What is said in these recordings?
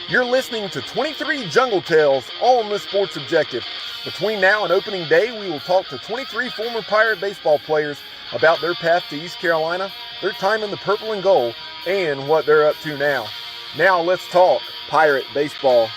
You're listening to 23 Jungle Tales on the Sports Objective. Between now and opening day, we will talk to 23 former Pirate baseball players about their path to East Carolina, their time in the purple and gold, and what they're up to now. Now let's talk Pirate baseball.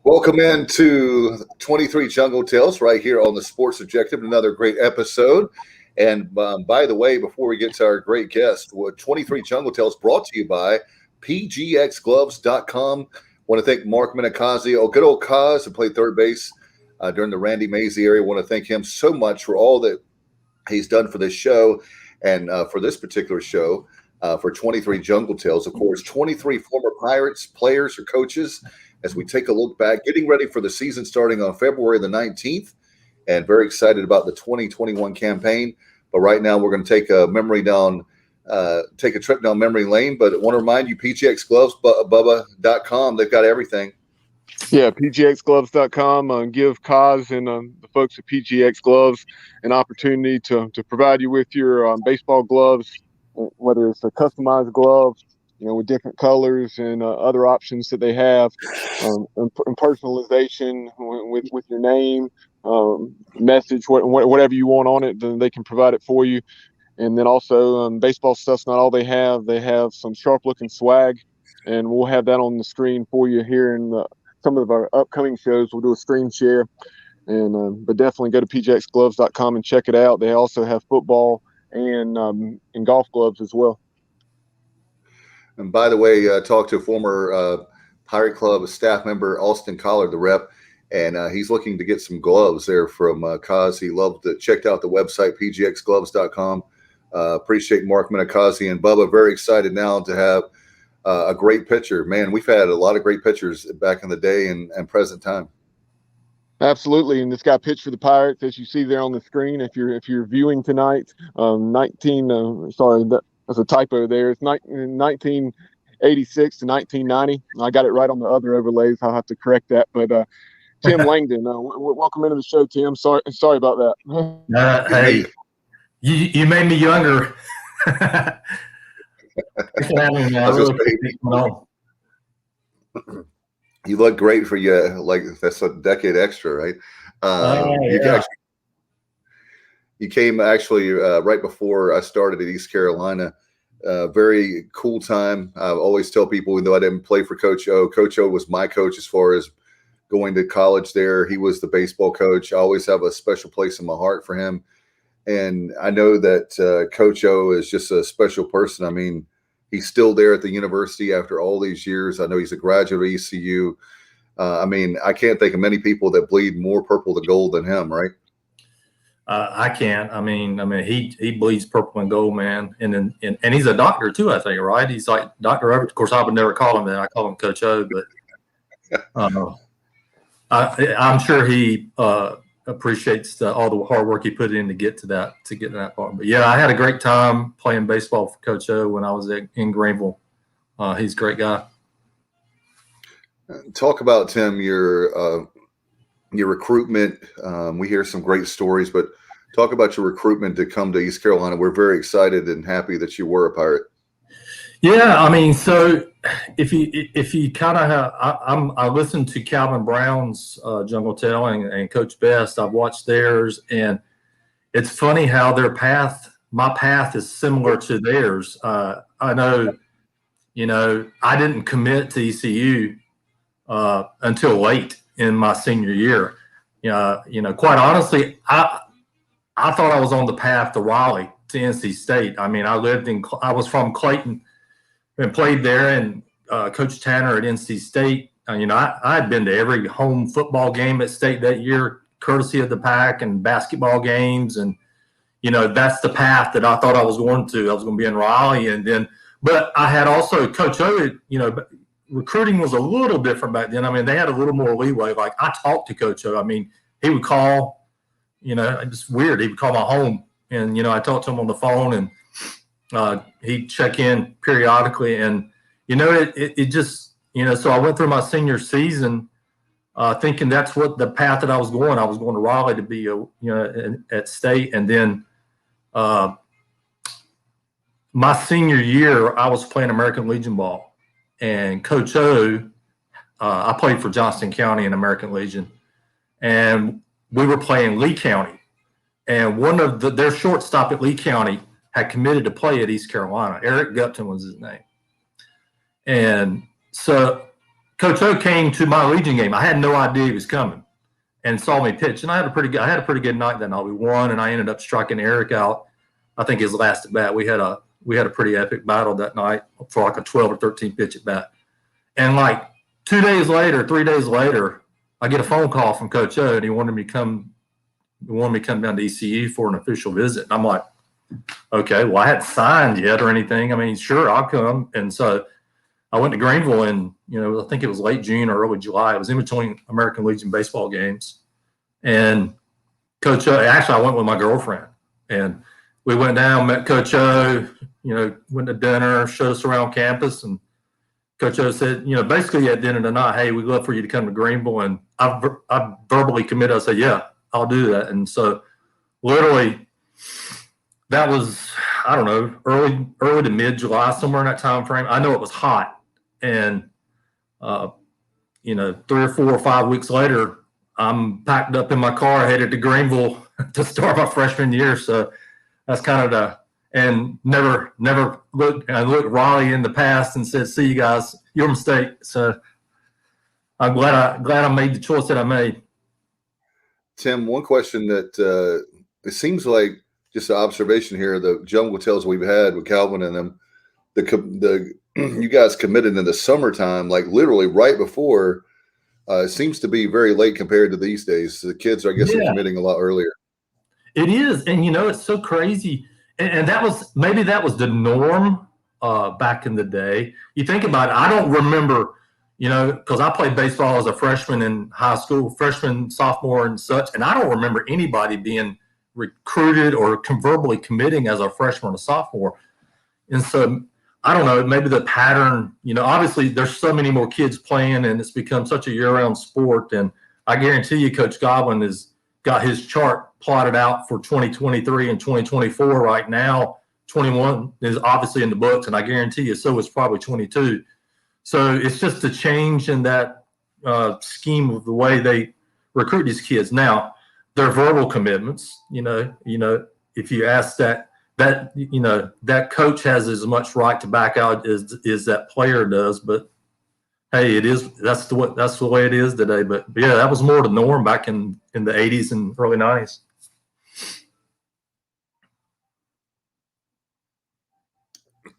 Welcome into 23 Jungle Tales right here on the Sports Objective. Another great episode. And by the way, before we get to our great guest, 23 Jungle Tales brought to you by pgxgloves.com. Want to thank Mark Minikazi, good old Kaz, who played third base during the Randy Mazey area. Want to thank him so much for all that he's done for this show and for this particular show for 23 Jungle Tales. Of course, 23 former Pirates players or coaches as we take a look back, getting ready for the season starting on February the 19th, and very excited about the 2021 campaign. But right now we're going to take a trip down memory lane. But I want to remind you, pgxgloves.com, they've got everything. Yeah, pgxgloves.com. Give Kaz and the folks at PGX Gloves an opportunity to provide you with your baseball gloves, whether it's a customized glove, with different colors and other options that they have, and personalization with your name, message, whatever you want on it, then they can provide it for you. And then also baseball stuff's not all they have. They have some sharp looking swag, and we'll have that on the screen for you here in some of our upcoming shows. We'll do a screen share, and but definitely go to pgxgloves.com and check it out. They also have football and golf gloves as well. And by the way, talked to a former Pirate Club staff member, Austin Collar, the rep, and he's looking to get some gloves there from Kaz. He checked out the website, pgxgloves.com. Appreciate Mark Minikazi and Bubba. Very excited now to have a great pitcher. Man, we've had a lot of great pitchers back in the day and present time. Absolutely, and this guy pitched for the Pirates, as you see there on the screen. If you're viewing tonight, that's a typo there. It's 1986 to 1990. I got it right on the other overlays. I'll have to correct that. But Tim Langdon, welcome into the show, Tim. Sorry about that. Hey, you made me younger. You look great for you. Like that's a decade extra, right? You came actually right before I started at East Carolina. Very cool time. I always tell people, even though I didn't play for Coach O, Coach O was my coach as far as going to college there. He was the baseball coach. I always have a special place in my heart for him. And I know that Coach O is just a special person. I mean, he's still there at the university after all these years. I know he's a graduate of ECU. I mean, I can't think of many people that bleed more purple than gold than him, right? I can't. I mean, he bleeds purple and gold, man, and he's a doctor too. I think, right? He's like Dr. Overton. Of course, I would never call him that. I call him Coach O, but I'm sure he appreciates all the hard work he put in to get to that part. But yeah, I had a great time playing baseball for Coach O when I was in Greenville. He's a great guy. Talk about, Tim, your recruitment. We hear some great stories, but talk about your recruitment to come to East Carolina. We're very excited and happy that you were a Pirate. Yeah, I mean, so if you kind of have, I listened to Calvin Brown's Jungle Tale and Coach Best. I've watched theirs, and it's funny how my path is similar to theirs. I know, I didn't commit to ECU until late in my senior year. Quite honestly, I thought I was on the path to Raleigh, to NC State. I mean, I was from Clayton and played there, and Coach Tanner at NC State. I had been to every home football game at State that year, courtesy of the Pack, and basketball games. And, that's the path that I thought I was going to. I was going to be in Raleigh. But I had also Coach O, recruiting was a little different back then. I mean, they had a little more leeway. Like, I talked to Coach O. I mean, he would call it's weird. He would call my home, and I talked to him on the phone, and he'd check in periodically, and it just So I went through my senior season thinking that's what the path that I was going. I was going to Raleigh to be at State, and then my senior year I was playing American Legion ball, and Coach O. I played for Johnston County in American Legion, and we were playing Lee County, and one of their shortstop at Lee County had committed to play at East Carolina. Eric Gupton was his name. And so Coach O came to my Legion game. I had no idea he was coming, and saw me pitch. And I had a pretty good night that night. We won, and I ended up striking Eric out. I think his last at bat. We had a pretty epic battle that night for like a 12 or 13 pitch at bat. And like 3 days later, I get a phone call from Coach O, and he wanted me to come down to ECU for an official visit. And I'm like, okay, well, I hadn't signed yet or anything. I mean, sure, I'll come. And so I went to Greenville, and I think it was late June or early July. It was in between American Legion baseball games. And Coach O, actually, I went with my girlfriend, and we went down, met Coach O, went to dinner, showed us around campus, and Coach O said, basically at the end of the night, hey, we'd love for you to come to Greenville. And I verbally committed. I said, yeah, I'll do that. And so literally that was, I don't know, early to mid-July, somewhere in that time frame. I know it was hot. And, 3 or 4 or 5 weeks later, I'm packed up in my car, headed to Greenville to start my freshman year. So that's kind of and never looked Raleigh in the past and said, see you guys, your mistake. So I'm glad I made the choice that I made. Tim, one question that it seems like just an observation here, the jungle tales we've had with Calvin and them, the you guys committed in the summertime, like literally right before. It seems to be very late compared to these days. The kids, I guess, are committing a lot earlier. It is. And, it's so crazy. And that was the norm back in the day. You think about it, I don't remember, because I played baseball as a freshman in high school, freshman, sophomore, and such, and I don't remember anybody being recruited or verbally committing as a freshman or sophomore. And so I don't know, maybe the pattern, obviously there's so many more kids playing, and it's become such a year-round sport. And I guarantee you Coach Godwin has got his chart plotted out for 2023 and 2024 right now. 21 is obviously in the books, and I guarantee you so is probably 22. So it's just a change in that scheme of the way they recruit these kids. Now, their verbal commitments, if you ask that coach has as much right to back out as that player does. But hey, that's the way it is today. But yeah, that was more the norm back in the 80s and early 90s.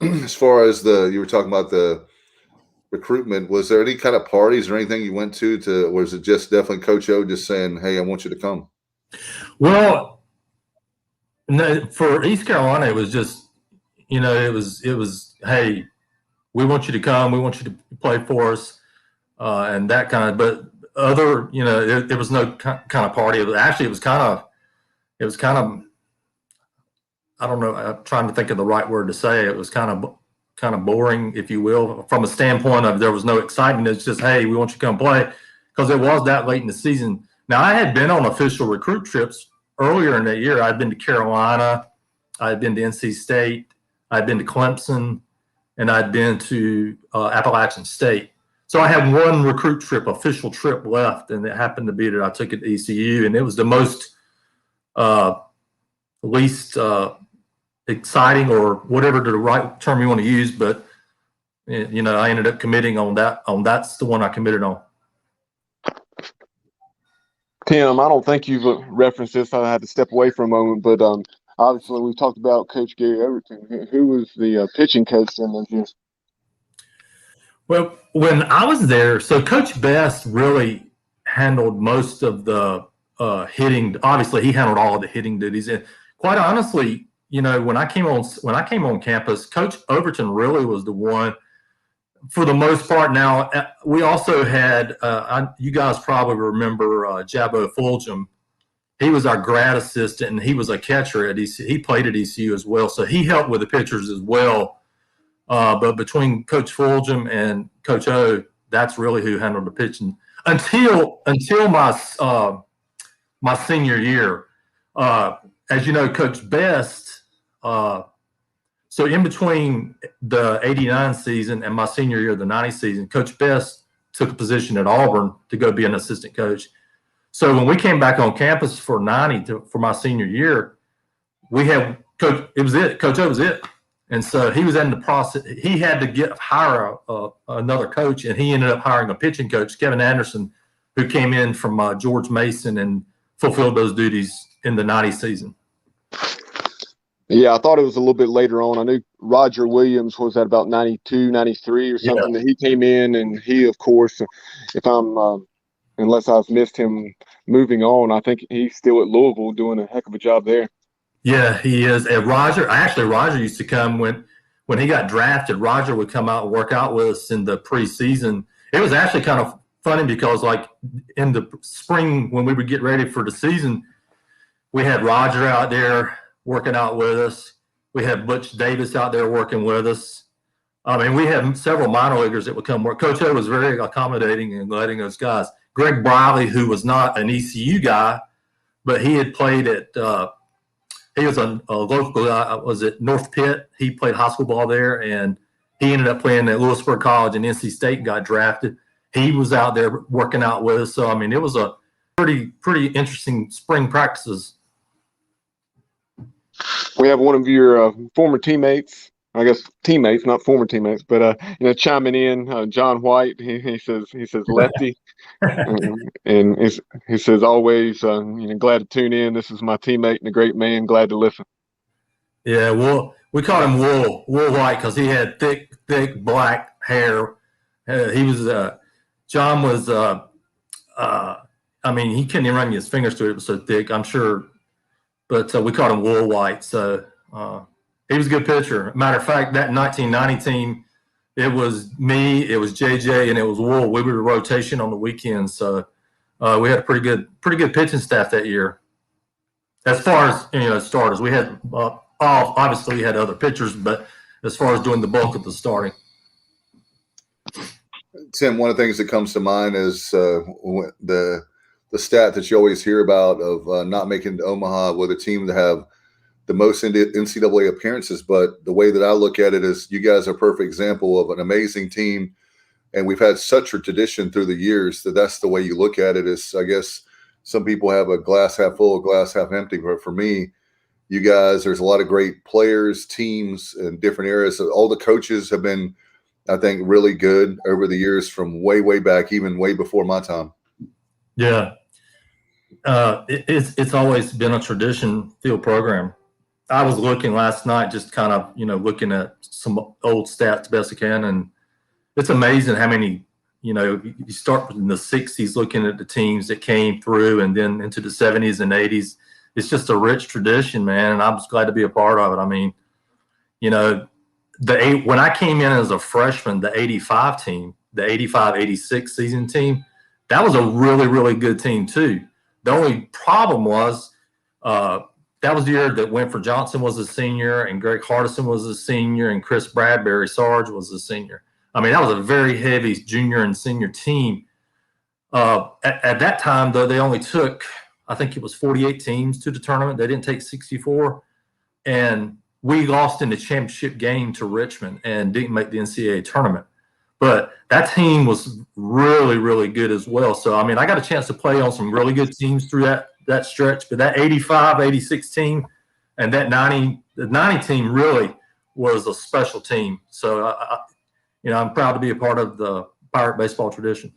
As far as you were talking about the recruitment, was there any kind of parties or anything you went to, or was it just definitely Coach O just saying, hey, I want you to come? Well, no, for East Carolina, it was just, it was, hey, we want you to come. We want you to play for us. And that kind of, but other, there was no kind of party. Actually, it was kind of, I don't know, I'm trying to think of the right word to say. It was kind of boring, if you will, from a standpoint of there was no excitement. It's just, hey, we want you to come play, because it was that late in the season. Now, I had been on official recruit trips earlier in the year. I'd been to Carolina, I'd been to NC State, I'd been to Clemson, and I'd been to Appalachian State. So I had one recruit trip, official trip left, and it happened to be that I took it to ECU, and it was the most least exciting, or whatever the right term you want to use, but I ended up committing on that. That's the one I committed on. Tim, I don't think you've referenced this. I had to step away for a moment, but obviously we've talked about Coach Gary Overton. Who was the pitching coach in those years? Well, when I was there, so Coach Best really handled most of the hitting. Obviously, he handled all of the hitting duties, and quite honestly, when I came on campus, Coach Overton really was the one for the most part. Now, we also had, you guys probably remember Jabbo Fulgham. he was our grad assistant, and he was a catcher at ECU. He played at ECU as well, so he helped with the pitchers as well. But between Coach Fulgham and Coach O, that's really who handled the pitching until my senior year. As you know, Coach Best. So in between the '89 season and my senior year, the '90 season, Coach Best took a position at Auburn to go be an assistant coach. So when we came back on campus for for my senior year, we had Coach. It was it. Coach O was it. And so he was in the process. He had to hire another coach, and he ended up hiring a pitching coach, Kevin Anderson, who came in from George Mason and fulfilled those duties in the '90 season. Yeah, I thought it was a little bit later on. I knew Roger Williams was at about 92, 93 or something that he came in, and he, of course, if I'm unless I've missed him moving on, I think he's still at Louisville doing a heck of a job there. Yeah, he is. And Roger used to come when he got drafted. Roger would come out and work out with us in the preseason. It was actually kind of funny because, like, in the spring when we would get ready for the season, we had Roger out there working out with us. We had Butch Davis out there working with us. I mean, we had several minor leaguers that would come work. Coach O was very accommodating and letting those guys. Greg Briley, who was not an ECU guy, but he had played at he was a local guy, was at North Pitt. He played high school ball there, and he ended up playing at Lewisburg College, and NC State and got drafted. He was out there working out with us. So, I mean, it was a pretty interesting spring practices. We have one of your former teammates, I guess teammates, not former teammates, but chiming in. John White, he says lefty, and he says always glad to tune in. This is my teammate and a great man. Glad to listen. Yeah, well, we called him Wool White because he had thick black hair. He was John was I mean, he couldn't even run his fingers through it. It was so thick, I'm sure. But we called him Wool White. So he was a good pitcher. Matter of fact, that 1990 team, it was me, it was JJ, and it was Wool. We were rotation on the weekends. So we had a pretty good pitching staff that year. As far as starters, we had obviously we had other pitchers, but as far as doing the bulk of the starting. Tim, one of the things that comes to mind is the stat that you always hear about of not making Omaha with a team to have the most NCAA appearances. But the way that I look at it is you guys are a perfect example of an amazing team. And we've had such a tradition through the years that's the way you look at it. Is, I guess, some people have a glass half full, a glass half empty. But for me, you guys, there's a lot of great players, teams in different areas. So all the coaches have been, I think, really good over the years from way back, even way before my time. Yeah. It's always been a tradition field program. I was looking last night, just kind of, looking at some old stats best I can. And it's amazing how many, you start in the 60s looking at the teams that came through and then into the 70s and 80s. It's just a rich tradition, man. And I'm just glad to be a part of it. I mean, when I came in as a freshman, the 85 team, the 85-86 season team, that was a really good team too. The only problem was that was the year that Winford Johnson was a senior and Greg Hardison was a senior and Chris Bradbury Sarge was a senior. I mean, that was a very heavy junior and senior team. At that time, though, they only took, I think it was 48 teams to the tournament. They didn't take 64. And we lost in the championship game to Richmond and didn't make the NCAA tournament. But that team was really good as well. So, I mean, I got a chance to play on some really good teams through that stretch. But that 85-86 team and that 90 team really was a special team. So, I'm proud to be a part of the Pirate baseball tradition.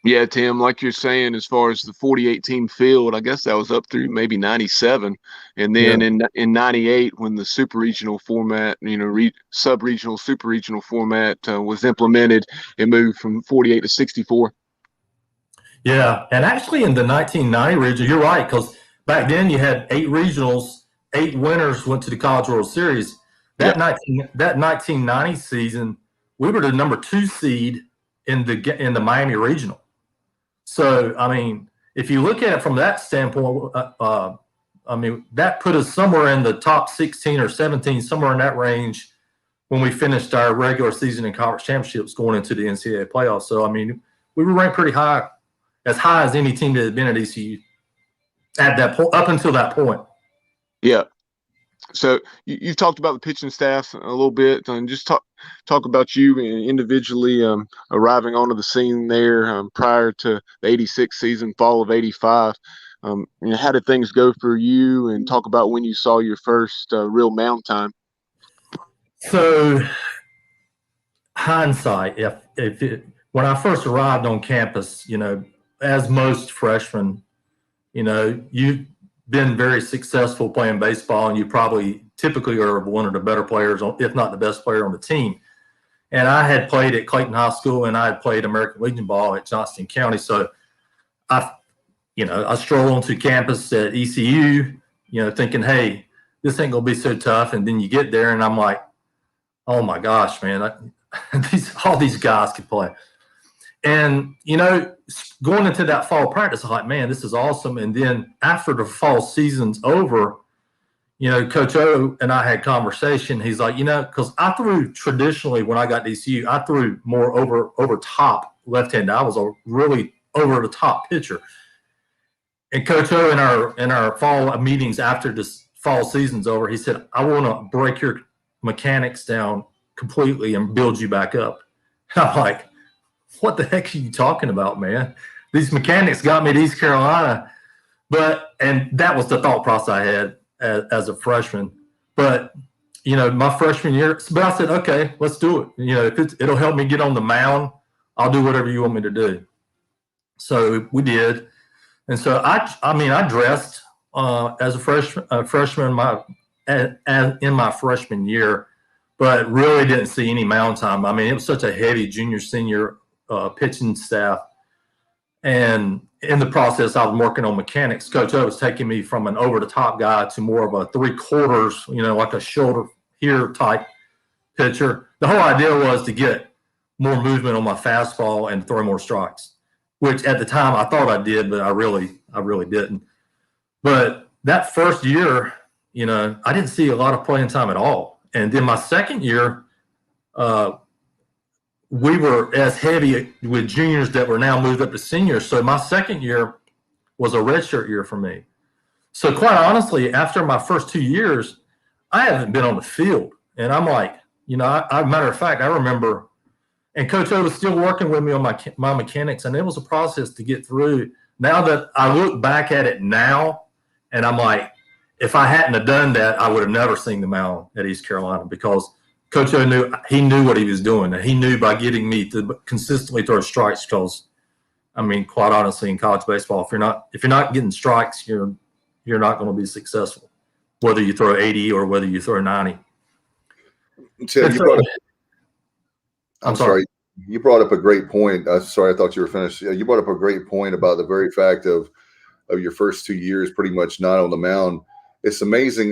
Yeah, Tim, like you're saying, as far as the 48-team field, I guess that was up through maybe 97. And then in 98, when the super regional format, sub-regional, super regional format was implemented, it moved from 48 to 64. Yeah, and actually in the 1990 region, you're right, because back then you had 8 regionals, 8 winners went to the College World Series. That 1990 season, we were the number 2 seed in the Miami regional. So, I mean, if you look at it from that standpoint, I mean, that put us somewhere in the top 16 or 17, somewhere in that range when we finished our regular season and conference championships going into the NCAA playoffs. So, I mean, we were ranked pretty high as any team that had been at ECU at that point, up until that point. Yeah. So you've talked about the pitching staff a little bit, and just talk about you individually arriving onto the scene there prior to the '86 season, fall of '85. How did things go for you? And talk about when you saw your first real mound time. So, hindsight, when I first arrived on campus, as most freshmen, you've been very successful playing baseball, and you probably typically are one of the better players, if not the best player on the team. And I had played at Clayton High School, and I had played American Legion ball at Johnston County. So I stroll onto campus at ECU, thinking, hey, this ain't going to be so tough. And then you get there, and I'm like, oh my gosh, man, all these guys can play. And, going into that fall practice, I'm like, man, this is awesome. And then after the fall season's over, Coach O and I had conversation. He's like, because I threw traditionally when I got to ECU, I threw more over top left-handed. I was a really over the top pitcher. And Coach O in our fall meetings after this fall season's over, he said, I want to break your mechanics down completely and build you back up. And I'm like, what the heck are you talking about, man? These mechanics got me to East Carolina. And that was the thought process I had as a freshman. But, my freshman year, but I said, okay, let's do it. If it'll help me get on the mound, I'll do whatever you want me to do. So we did. And so I dressed as a freshman in my freshman year, but really didn't see any mound time. I mean, it was such a heavy junior, senior pitching staff. And in the process, I was working on mechanics. Coach O was taking me from an over-the-top guy to more of a three-quarters, like a shoulder here type pitcher. The whole idea was to get more movement on my fastball and throw more strikes, which at the time I thought I did, but I really didn't. But that first year, I didn't see a lot of playing time at all. And then my second year, we were as heavy with juniors that were now moved up to seniors. So my second year was a redshirt year for me. So quite honestly, after my first 2 years, I haven't been on the field. And I'm like, matter of fact, I remember, and Coach O was still working with me on my mechanics, and it was a process to get through. Now that I look back at it now, and I'm like, if I hadn't have done that, I would have never seen the mound at East Carolina, because Coach O knew what he was doing. And he knew by getting me to consistently throw strikes, because, quite honestly, in college baseball, if you're not getting strikes, you're not going to be successful, whether you throw 80 or whether you throw 90. Tim, I'm sorry. You brought up a great point. Sorry, I thought you were finished. You brought up a great point about the very fact of your first 2 years pretty much not on the mound. It's amazing,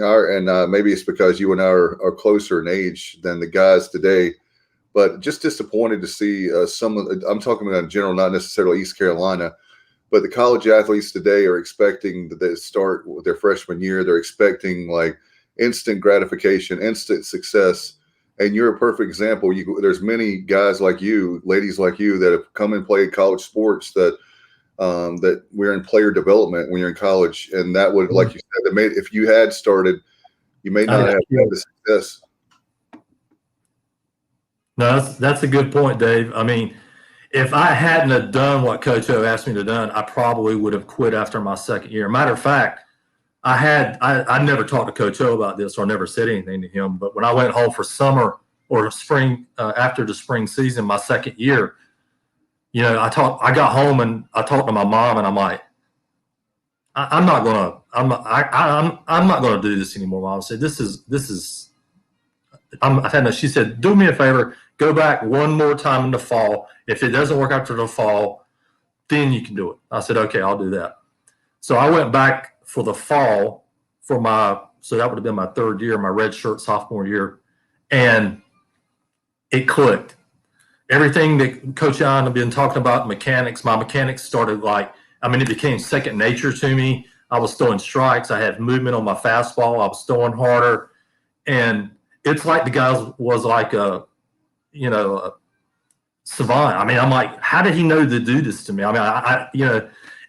maybe it's because you and I are closer in age than the guys today, but just disappointed to see I'm talking about in general, not necessarily East Carolina, but the college athletes today are expecting that they start with their freshman year. They're expecting like instant gratification, instant success. And you're a perfect example. There's many guys like you, ladies like you, that have come and played college sports that we're in player development when you're in college. And that would, like you said, if you had started, you may not have had the success. No, that's a good point, Dave. If I hadn't have done what Coach O asked me to do, I probably would have quit after my second year. Matter of fact, I never talked to Coach O about this or never said anything to him. But when I went home for summer or spring, after the spring season, my second year, I got home and I talked to my mom, and I'm like, I'm not gonna do this anymore, Mom. I said, she said, do me a favor, go back one more time in the fall. If it doesn't work after the fall, then you can do it. I said, okay, I'll do that. So I went back for the fall so that would have been my third year, my red shirt sophomore year. And it clicked. Everything that Coach Allen had been talking about, my mechanics started like I mean, it became second nature to me. I was throwing strikes. I had movement on my fastball. I was throwing harder. And it's like the guy was like a savant. I mean, I'm like, how did he know to do this to me? I mean,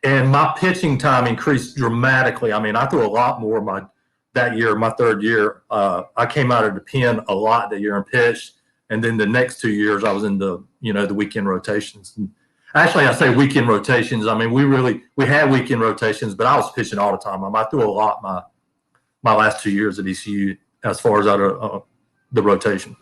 and my pitching time increased dramatically. I mean, I threw a lot more that year, my third year. I came out of the pen a lot that year and pitched. And then the next 2 years, I was in the weekend rotations. And actually, I say weekend rotations. I mean, we had weekend rotations, but I was pitching all the time. I threw a lot my last 2 years at ECU as far as out of the rotation.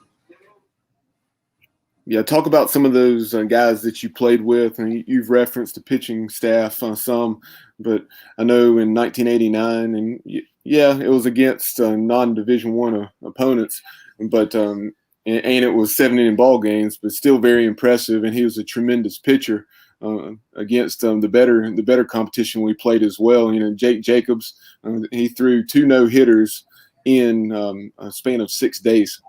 Yeah, talk about some of those guys that you played with, and you've referenced the pitching staff some, but I know in 1989, and yeah, it was against non-Division I opponents, but and it was 7-inning ball games, but still very impressive. And he was a tremendous pitcher against the better competition we played as well. Jake Jacobs, he threw 2 no-hitters in a span of 6 days.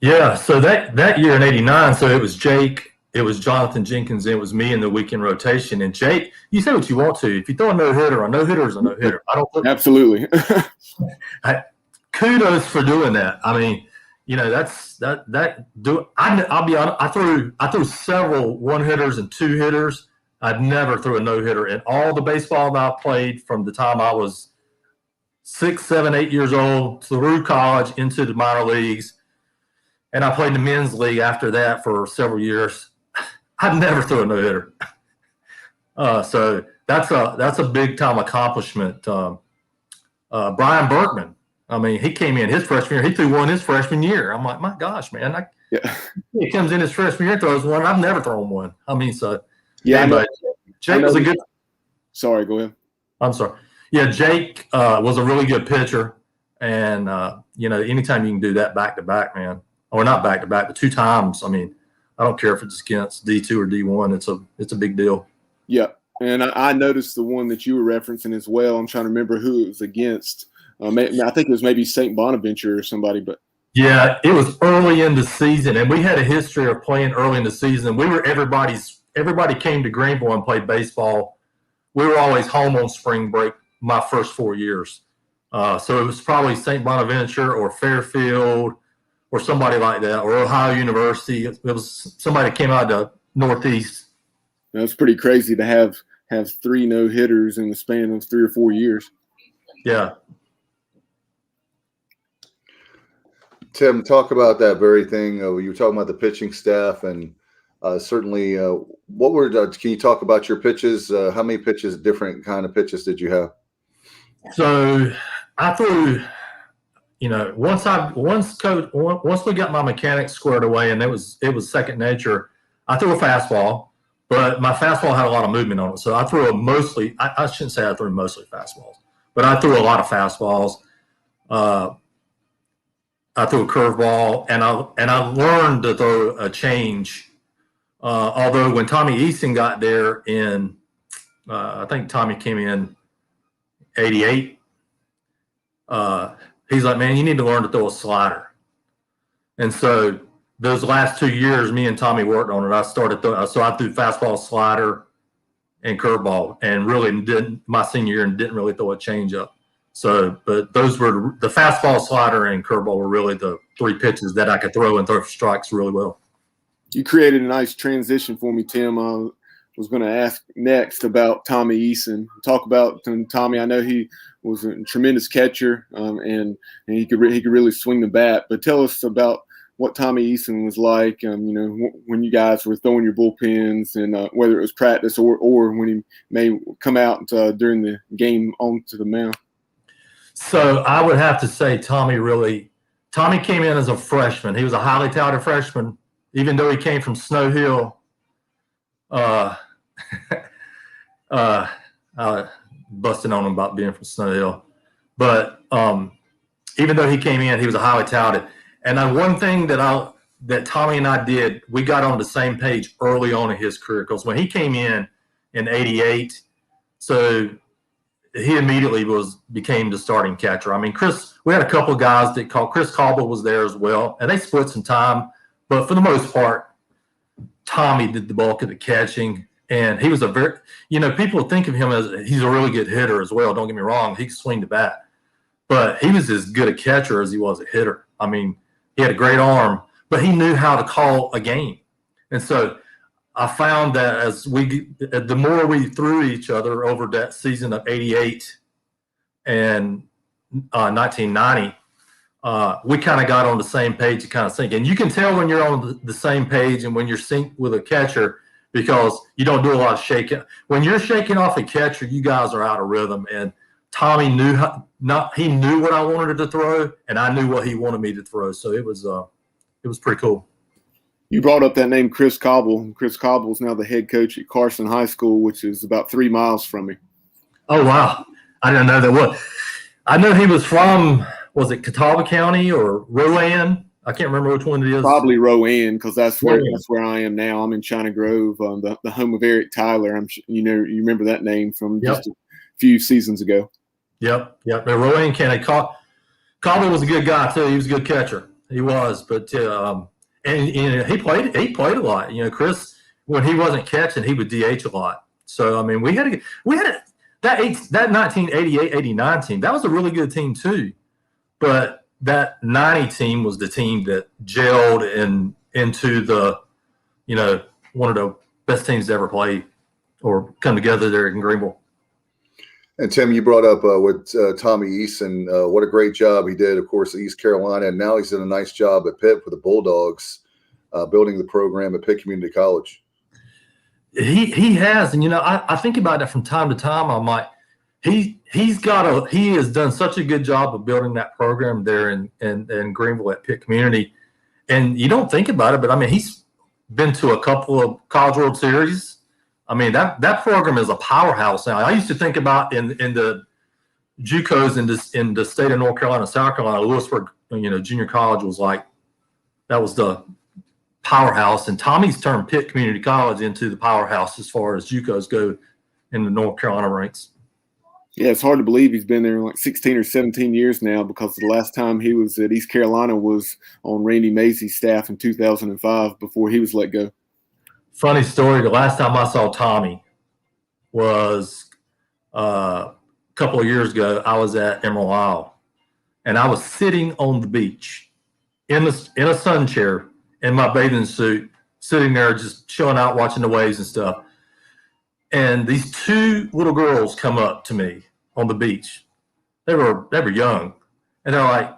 Yeah, so that year in '89, so it was Jake, it was Jonathan Jenkins, it was me in the weekend rotation. And Jake, you say what you want to. If you throw a no-hitter is a no-hitter. Absolutely. Kudos for doing that. I mean, I'll be honest, I threw several 1-hitters and 2-hitters. I'd never threw a no-hitter in all the baseball that I played from the time I was 6, 7, 8 years old through college into the minor leagues. And I played in the men's league after that for several years. I've never threw a no-hitter. So that's a big time accomplishment. Brian Berkman, I mean, he came in his freshman year. He threw one his freshman year. I'm like, my gosh, man. He comes in his freshman year, throws one. I've never thrown one. I mean, so yeah. But Jake was a good. Sorry, go ahead. I'm sorry. Yeah, Jake was a really good pitcher, and anytime you can do that back to back, man, or not back to back, but 2 times. I mean, I don't care if it's against D2 or D1. It's a big deal. Yeah, and I noticed the one that you were referencing as well. I'm trying to remember who it was against. I think it was maybe St. Bonaventure or somebody, but yeah, it was early in the season, and we had a history of playing early in the season. Everybody came to Greenville and played baseball. We were always home on spring break my first 4 years, so it was probably St. Bonaventure or Fairfield or somebody like that, or Ohio University. It was somebody that came out of the Northeast. That's pretty crazy to have 3 no-hitters in the span of 3 or 4 years. Yeah. Tim, talk about that very thing. You were talking about the pitching staff, and certainly, can you talk about your pitches? How many pitches, different kind of pitches did you have? So I threw, once we got my mechanics squared away, and it was second nature, I threw a fastball, but my fastball had a lot of movement on it. So I threw I shouldn't say I threw mostly fastballs, but I threw a lot of fastballs. I threw a curveball, and I learned to throw a change. Although when Tommy Easton got there in, I think Tommy came in '88. He's like, man, you need to learn to throw a slider. And so those last 2 years, me and Tommy worked on it. I threw fastball, slider, and curveball, and really my senior year didn't really throw a changeup. So, but those were the fastball, slider, and curveball were really the 3 pitches that I could throw and throw for strikes really well. You created a nice transition for me, Tim. I was going to ask next about Tommy Eason. Talk about Tommy. I know he was a tremendous catcher, and he could really swing the bat. But tell us about what Tommy Eason was like. When you guys were throwing your bullpens, and whether it was practice or when he may come out during the game onto the mound. So I would have to say Tommy came in as a freshman. He was a highly touted freshman, even though he came from Snow Hill. Busting on him about being from Snow Hill. But even though he came in, he was a highly touted. And one thing that Tommy and I did, we got on the same page early on in his career, because when he came in '88, so he immediately became the starting catcher. I mean, we had a couple of guys that Chris Caldwell was there as well, and they split some time. But for the most part, Tommy did the bulk of the catching. And he was a very, people think of him as he's a really good hitter as well. Don't get me wrong. He can swing the bat. But he was as good a catcher as he was a hitter. I mean, he had a great arm, but he knew how to call a game. And so I found that the more we threw each other over that season of 88 and 1990, we kind of got on the same page to kind of sync. And you can tell when you're on the same page and when you're synced with a catcher because you don't do a lot of shaking. When you're shaking off a catcher, you guys are out of rhythm. And Tommy knew what I wanted to throw, and I knew what he wanted me to throw. So it was pretty cool. You brought up that name, Chris Cobble. Chris Cobble is now the head coach at Carson High School, which is about 3 miles from me. Oh, wow. I didn't know that. What? I know he was from, was it Catawba County or Rowan? I can't remember which one it is. Probably Rowan, because that's where I am now. I'm in China Grove, the home of Eric Tyler. You remember that name from just a few seasons ago. Yep. But Rowan County. Cobble was a good guy too. He was a good catcher. He was, but and he played a lot. Chris, when he wasn't catching, he would DH a lot. So I mean, we had that 1988-89 team. That was a really good team too, but that 90 team was the team that gelled into the, one of the best teams to ever play or come together there in Greenville. And Tim, you brought up with Tommy Eason, what a great job he did, of course, at East Carolina. And now he's done a nice job at Pitt for the Bulldogs, building the program at Pitt Community College. He has. And, I think about that from time to time. I'm like, he has done such a good job of building that program there in Greenville at Pitt Community. And you don't think about it, but I mean, he's been to a couple of College World Series. I mean, that program is a powerhouse now. I used to think about in the JUCOs in the state of North Carolina, South Carolina, Lewisburg, junior college was like, that was the powerhouse. And Tommy's turned Pitt Community College into the powerhouse as far as JUCOs go in the North Carolina ranks. Yeah, it's hard to believe he's been there like 16 or 17 years now, because the last time he was at East Carolina was on Randy Mazey's staff in 2005 before he was let go. Funny story, the last time I saw Tommy was a couple of years ago. I was at Emerald Isle, and I was sitting on the beach in a sun chair in my bathing suit, sitting there just chilling out, watching the waves and stuff. And these two little girls come up to me on the beach. They were young, and they're like,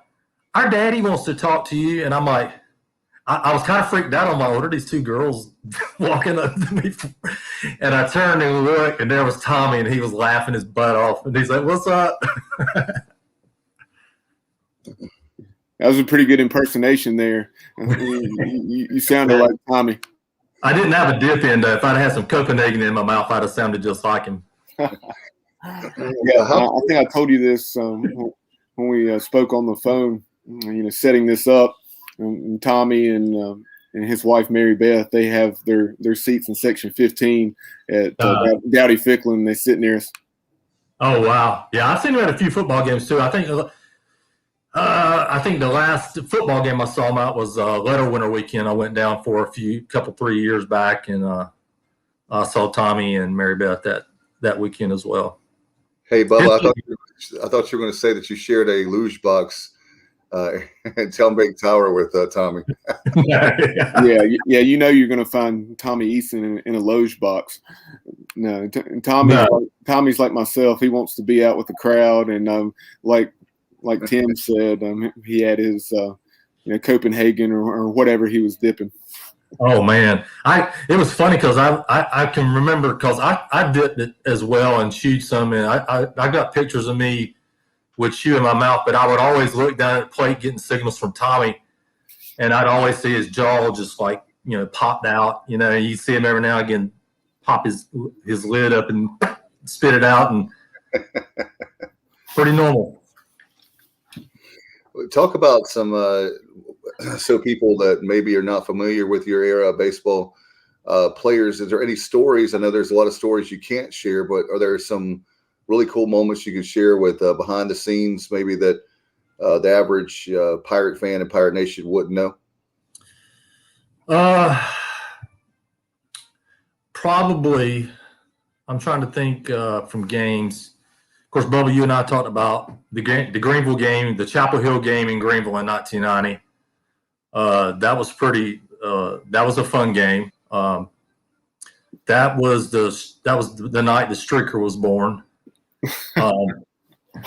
"Our daddy wants to talk to you." And I'm like, I was kind of freaked out on my order. These two girls walking up to me, and I turned and looked, and there was Tommy, and he was laughing his butt off, and he's like, "What's up?" That was a pretty good impersonation there. You sounded like Tommy. I didn't have a dip in, though. If I'd had some Copenhagen in my mouth, I'd have sounded just like him. Yeah, I think I told you this when we spoke on the phone. Setting this up, and Tommy and his wife Mary Beth, they have their seats in section 15 at Dowdy Ficklin. They're sitting there. Oh wow, yeah, I've seen them at a few football games too. I think the last football game I saw them at was Letter Winter Weekend. I went down for a couple 3 years back, and I saw Tommy and Mary Beth that weekend as well. Hey, Bubba, I thought you were going to say that you shared a luge box at Talmbake Tower with Tommy. Yeah, you're going to find Tommy Eason in a luge box. No, Tommy's like myself. He wants to be out with the crowd, and like Tim said, he had his Copenhagen or whatever he was dipping. Oh man, it was funny because I can remember, because I dipped it as well and chewed some, and I got pictures of me with chew in my mouth, but I would always look down at the plate getting signals from Tommy, and I'd always see his jaw just like popped out. You see him every now and again pop his lid up and spit it out, and pretty normal. Talk about some so people that maybe are not familiar with your era of baseball players. Is there any stories? I know there's a lot of stories you can't share, but are there some really cool moments you can share with behind the scenes, maybe that the average Pirate fan and Pirate Nation wouldn't know? probably, I'm trying to think from games. Of course, Bubba, you and I talked about the Greenville game, the Chapel Hill game in Greenville in 1990. That was that was a fun game. That was the night the streaker was born.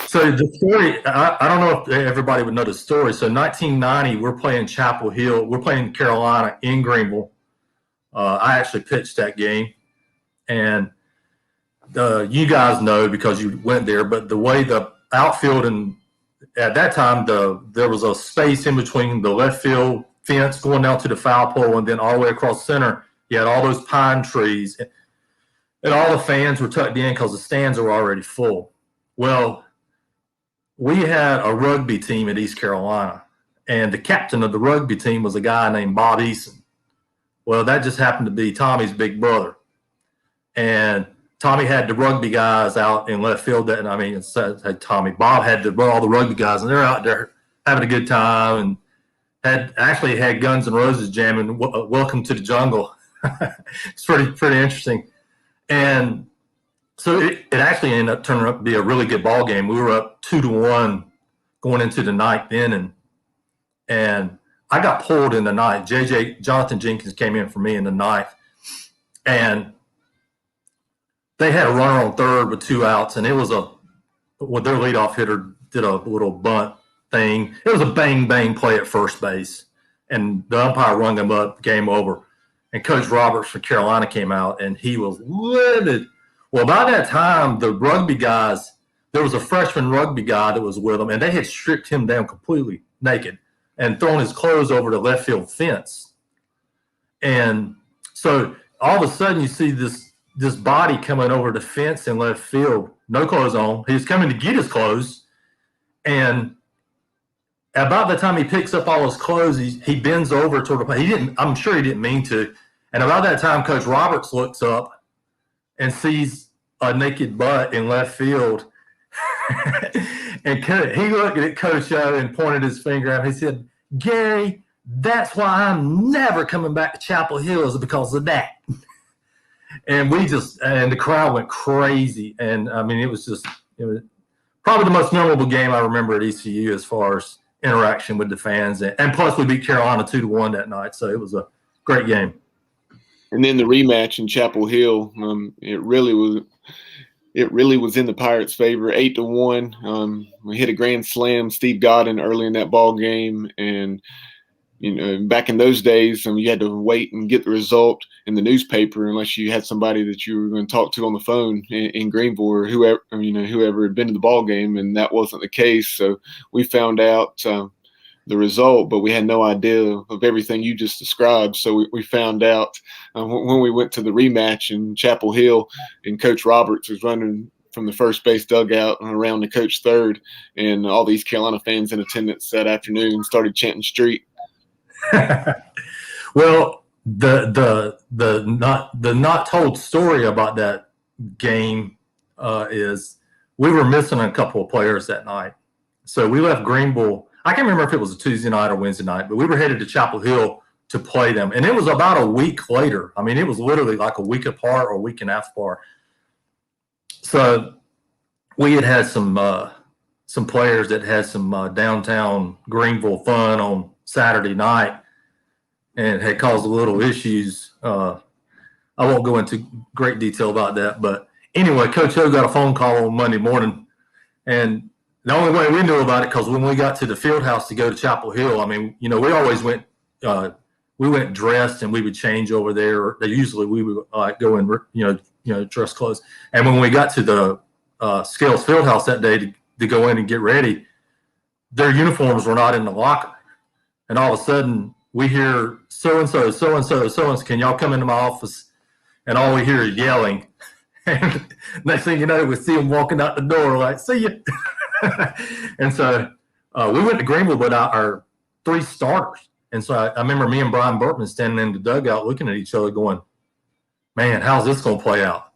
So the story, I don't know if everybody would know the story. So 1990, we're playing Chapel Hill. We're playing Carolina in Greenville. I actually pitched that game. And you guys know because you went there, but the way the outfield, and at that time, there was a space in between the left field fence going down to the foul pole, and then all the way across center, you had all those pine trees. And all the fans were tucked in because the stands were already full. Well, we had a rugby team at East Carolina, and the captain of the rugby team was a guy named Bob Eason. Well, that just happened to be Tommy's big brother. And Tommy had the rugby guys out in left field. Bob had all the rugby guys, and they're out there having a good time, and had Guns N' Roses jamming "Welcome to the Jungle." It's pretty interesting. And so it actually ended up turning out to be a really good ball game. We were up 2-1 going into the ninth inning, and I got pulled in the ninth. Jonathan Jenkins came in for me in the ninth, and they had a runner on third with 2 outs, and it was their leadoff hitter did a little bunt thing. It was a bang play at first base, and the umpire rung him up. Game over. And Coach Roberts from Carolina came out, and he was livid. Well, by that time, the rugby guys, there was a freshman rugby guy that was with them, and they had stripped him down completely naked and thrown his clothes over the left field fence. And so all of a sudden you see this body coming over the fence in left field, no clothes on. He was coming to get his clothes, and about the time he picks up all his clothes, he bends over toward the plate. I'm sure he didn't mean to. And about that time, Coach Roberts looks up and sees a naked butt in left field. And he looked at Coach O and pointed his finger at him. He said, "Gary, that's why I'm never coming back to Chapel Hill, is because of that." And the crowd went crazy. And I mean, it was probably the most memorable game I remember at ECU as far as interaction with the fans. And plus we beat Carolina 2-1 that night. So it was a great game. And then the rematch in Chapel Hill, it really was in the Pirates' favor, 8-1. We hit a grand slam, Steve Godin, early in that ball game, and back in those days, you had to wait and get the result in the newspaper unless you had somebody that you were going to talk to on the phone in Greenville, or whoever had been to the ball game, and that wasn't the case. So we found out the result, but we had no idea of everything you just described. So we found out when we went to the rematch in Chapel Hill, and Coach Roberts was running from the first base dugout and around to coach third, and all these Carolina fans in attendance that afternoon started chanting "Street." Well, the not told story about that game is we were missing a couple of players that night. So we left Greenville. I can't remember if it was a Tuesday night or Wednesday night, but we were headed to Chapel Hill to play them. And it was about a week later. I mean, it was literally like a week apart or a week and a half apart. So we had some players that had some downtown Greenville fun on Saturday night and had caused a little issues. I won't go into great detail about that, but anyway, Coach O got a phone call on Monday morning, and the only way we knew about it, because when we got to the field house to go to Chapel Hill, I mean, we always went dressed, and we would change over there. Usually we would go in, dress clothes. And when we got to the Scales field house that day to go in and get ready, their uniforms were not in the locker. And all of a sudden we hear so-and-so, can y'all come into my office? And all we hear is yelling. And next thing you know, we see them walking out the door like, "See you." And so we went to Greenville with our 3 starters. And so I remember me and Brian Burtman standing in the dugout looking at each other going, "Man, how's this going to play out?"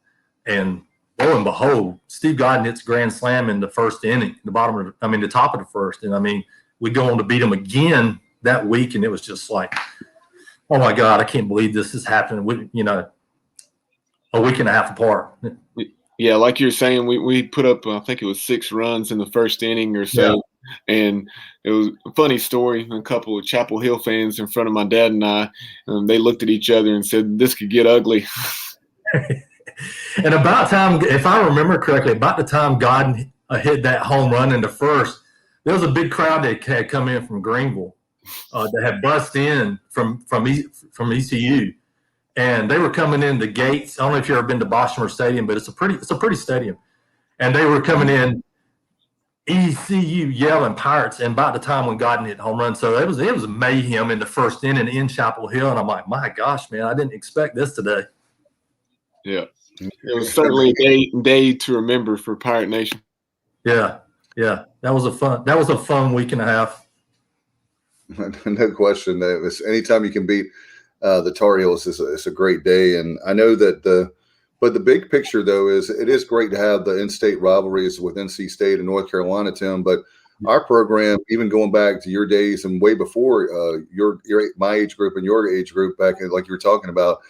And lo and behold, Steve Godin hits grand slam in the first inning, the top of the first. And I mean, we go on to beat them again that week, and it was just like, oh my God, I can't believe this is happening. a week and a half apart. Yeah, like you're saying, we put up, I think it was 6 runs in the first inning or so. Yeah. And it was a funny story. A couple of Chapel Hill fans in front of my dad and I, they looked at each other and said, "This could get ugly." And about time, if I remember correctly, about the time God hit that home run in the first, there was a big crowd that had come in from Greenville that had bussed in from ECU. And they were coming in the gates. I don't know if you've ever been to Boston Stadium, but it's a pretty stadium. And they were coming in ECU yelling Pirates, and about the time when Godden hit home run. So it was mayhem in the first inning in Chapel Hill. And I'm like, my gosh, man, I didn't expect this today. Yeah. It was certainly a day to remember for Pirate Nation. Yeah. Yeah. That was a fun week and a half. No question. That was anytime you can beat the Tar Heels is a great day. And I know that but the big picture, though, is it is great to have the in-state rivalries with NC State and North Carolina, Tim. But our program, even going back to your days and way before my age group and your age group back in, like you were talking about,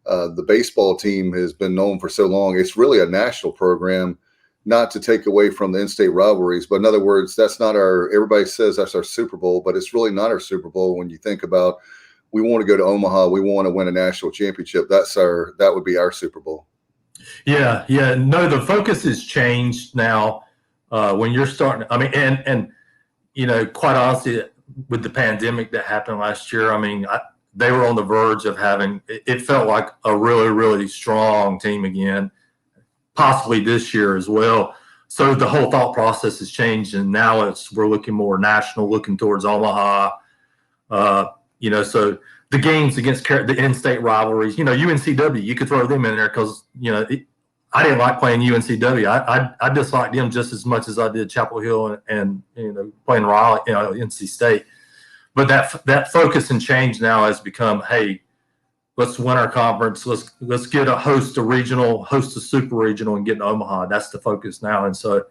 the baseball team has been known for so long. It's really a national program, not to take away from the in-state rivalries. But in other words, that's not everybody says that's our Super Bowl, but it's really not our Super Bowl when you think about we want to go to Omaha. We want to win a national championship. That would be our Super Bowl. Yeah. No, the focus has changed now. When you're starting, I mean, and quite honestly, with the pandemic that happened last year, I mean, they were on the verge of having. It felt like a really, really strong team again, possibly this year as well. So the whole thought process has changed, and now we're looking more national, looking towards Omaha. So the games against the in-state rivalries, UNCW, you could throw them in there because, I didn't like playing UNCW. I disliked them just as much as I did Chapel Hill and playing Raleigh, NC State. But that focus and change now has become, hey, let's win our conference. Let's get host a super regional and get in Omaha. That's the focus now. And so,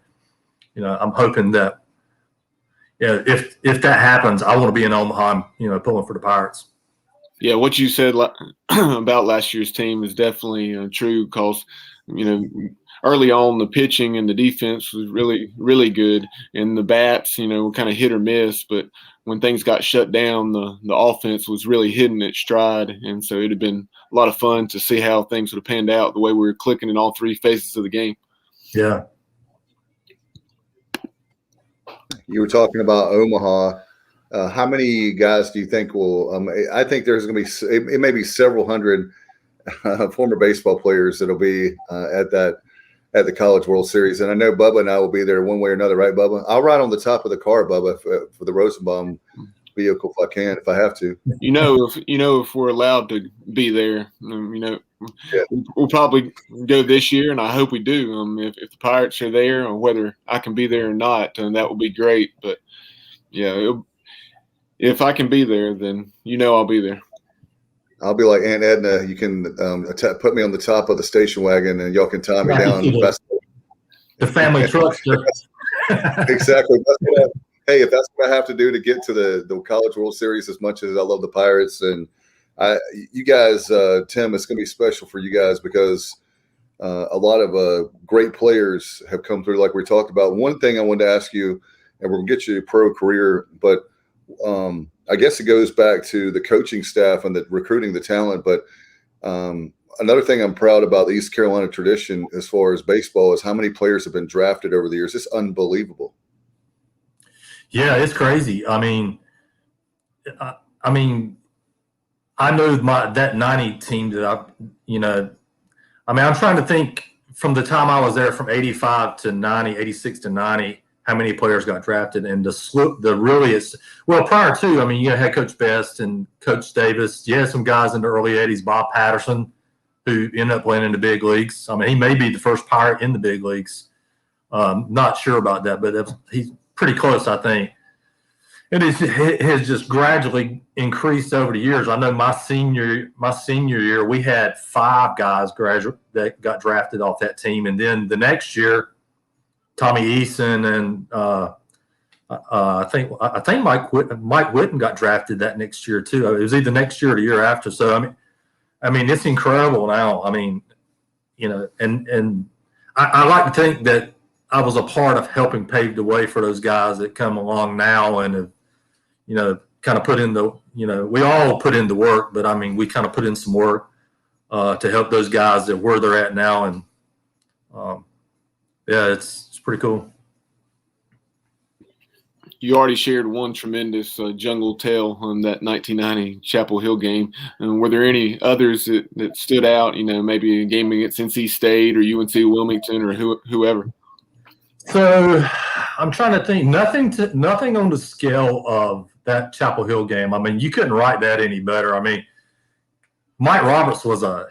I'm hoping that if that happens, I want to be in Omaha, pulling for the Pirates. Yeah, what you said about last year's team is definitely true because, early on the pitching and the defense was really, really good. And the bats, were kind of hit or miss. But when things got shut down, the offense was really hitting its stride. And so it would have been a lot of fun to see how things would have panned out the way we were clicking in all 3 phases of the game. Yeah. You were talking about Omaha. How many guys do you think will? I think there's going to be. It may be several hundred former baseball players that'll be at the College World Series, and I know Bubba and I will be there one way or another, right, Bubba? I'll ride on the top of the car, Bubba, for the Rosenbaum vehicle if I have to. If we're allowed to be there, we'll probably go this year, and I hope we do. If the Pirates are there, or whether I can be there or not, that would be great. But if I can be there, then I'll be there. I'll be like Aunt Edna. You can put me on the top of the station wagon, and y'all can tie me down. The family truckster. Exactly. Hey, if that's what I have to do to get to the College World Series, as much as I love the Pirates, and you guys, Tim, it's going to be special for you guys because a lot of great players have come through, like we talked about. One thing I wanted to ask you, and we're going to get you a pro career, but I guess it goes back to the coaching staff and the recruiting the talent. But another thing I'm proud about the East Carolina tradition as far as baseball is how many players have been drafted over the years. It's unbelievable. Yeah, it's crazy. I mean, I know that 90 team that I'm trying to think from the time I was there from 85 to 90, 86 to 90, how many players got drafted, and prior to, you had Coach Best and Coach Davis. You had some guys in the early 80s, Bob Patterson, who ended up playing in the big leagues. He may be the first Pirate in the big leagues. Not sure about that, but he's pretty close, I think. It has just gradually increased over the years. I know my senior year, we had 5 guys that got drafted off that team, and then the next year, Tommy Eason and I think Mike Whitten got drafted that next year too. It was either next year or the year after. So I mean, it's incredible now. and I like to think that I was a part of helping pave the way for those guys that come along now and have, kind of put in the, we all put in the work, but I mean, we kind of put in some work to help those guys that where they're at now. And yeah, it's pretty cool. You already shared one tremendous jungle tale on that 1990 Chapel Hill game. Were there any others that stood out, maybe a game against NC State or UNC Wilmington or whoever? So I'm trying to think. Nothing on the scale of that Chapel Hill game. I mean, you couldn't write that any better. I mean, Mike Roberts was an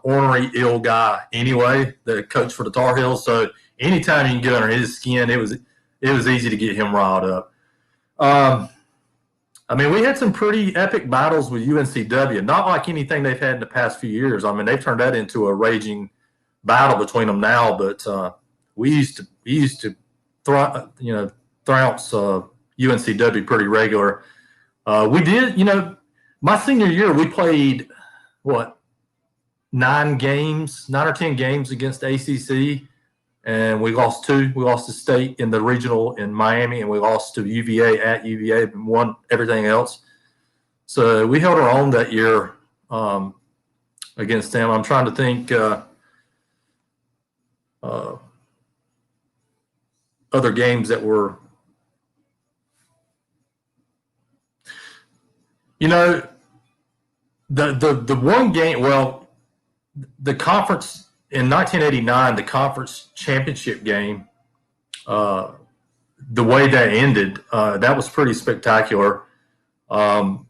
ornery, ill guy anyway, the coach for the Tar Heels. So anytime you can get under his skin, it was easy to get him riled up. I mean, we had some pretty epic battles with UNCW, not like anything they've had in the past few years. I mean, they've turned that into a raging battle between them now, but we used to trounce UNCW pretty regular. We did, my senior year, we played, 9 or 10 games against ACC, and we lost 2. We lost to State in the regional in Miami, and we lost to UVA at UVA and won everything else. So we held our own that year against them. I'm trying to think other games that were, the one game, the conference in 1989, the conference championship game, the way that ended, that was pretty spectacular. So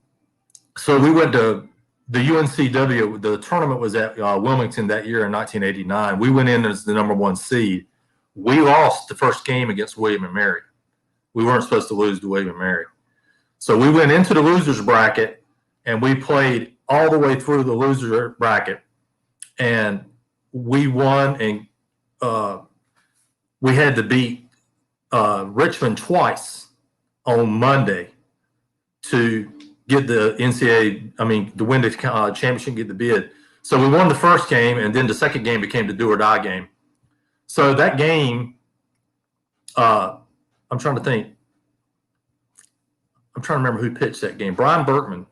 we went to the UNCW, the tournament was at Wilmington that year in 1989. We went in as the number 1 seed. We lost the first game against William & Mary. We weren't supposed to lose to William & Mary. So we went into the losers bracket and we played all the way through the loser bracket, and we won, and we had to beat Richmond twice on Monday to get the to win the championship, get the bid. So we won the first game, and then the second game became the do or die game. So that game, I'm trying to remember who pitched that game. Brian Berkman.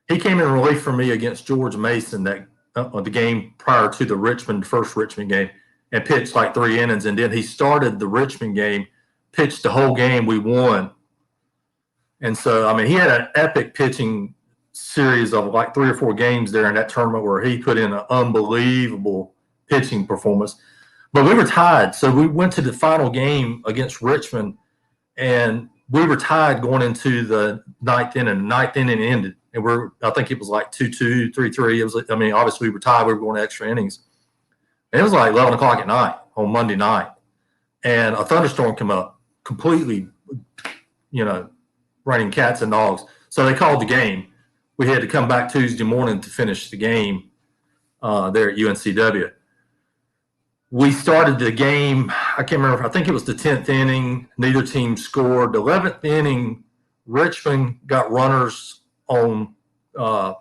He came in relief for me against George Mason that the game prior to the first Richmond game, and pitched like 3 innings. And then he started the Richmond game, pitched the whole game. We won. And so, I mean, he had an epic pitching series of like 3 or 4 games there in that tournament where he put in an unbelievable pitching performance. But we were tied. So we went to the final game against Richmond, and we were tied going into the 9th inning. The 9th inning ended. And I think it was like 2-2, 3-3. It was, obviously we were tied. We were going to extra innings. And it was like 11 o'clock at night on Monday night. And a thunderstorm came up, completely, raining cats and dogs. So they called the game. We had to come back Tuesday morning to finish the game there at UNCW. We started the game, I can't remember, I think it was the 10th inning. Neither team scored. The 11th inning, Richmond got runners on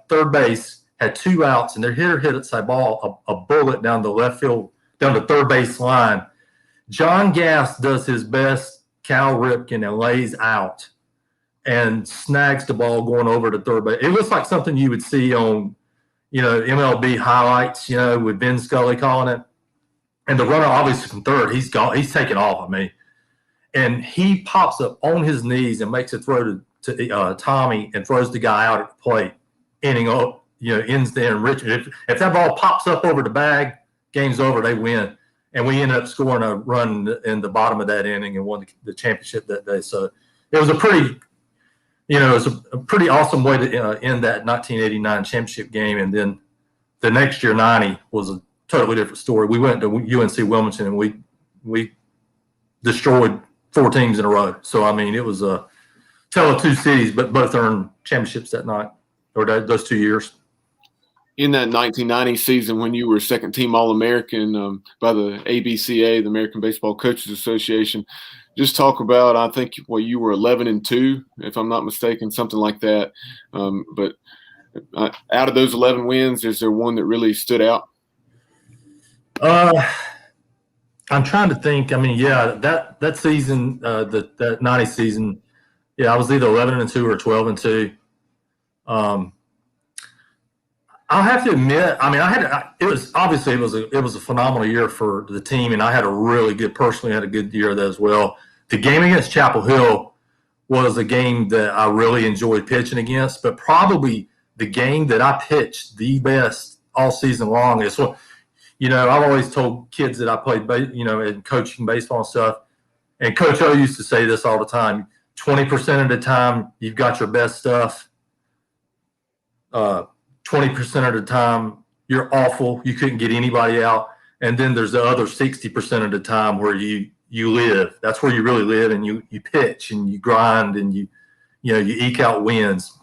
third base, had 2 outs, and their hitter hit a ball, a bullet down the left field, down the third base line. John Gass does his best Cal Ripken and lays out and snags the ball going over to third base. It looks like something you would see on, MLB highlights, with Ben Scully calling it. And the runner, obviously from third, he's gone. He's taken off of me. And he pops up on his knees and makes a throw to Tommy and throws the guy out at the plate. Inning up, ends there in Richmond. If that ball pops up over the bag, game's over, they win. And we ended up scoring a run in the bottom of that inning and won the championship that day. So it was a pretty awesome way to end that 1989 championship game. And then the next year, 90, was a totally different story. We went to UNC Wilmington and we destroyed 4 teams in a row. So, it was a tale of 2 cities, but both earned championships that night or those 2 years. In that 1990 season, when you were second team All-American by the ABCA, the American Baseball Coaches Association, just talk about, I think, you were 11-2, if I'm not mistaken, something like that. But out of those 11 wins, is there one that really stood out? I'm trying to think. I mean, yeah, that season, that 90 season, yeah, I was either 11-2 or 12-2. I'll have to admit, I mean, it was a phenomenal year for the team, and I had personally had a good year there as well. The game against Chapel Hill was a game that I really enjoyed pitching against, but probably the game that I pitched the best all season long is what, I've always told kids that I played, in coaching baseball and stuff, and Coach O used to say this all the time: 20% of the time you've got your best stuff. 20% of the time you're awful, you couldn't get anybody out, and then there's the other 60% of the time where you live. That's where you really live, and you pitch and you grind and you eke out wins.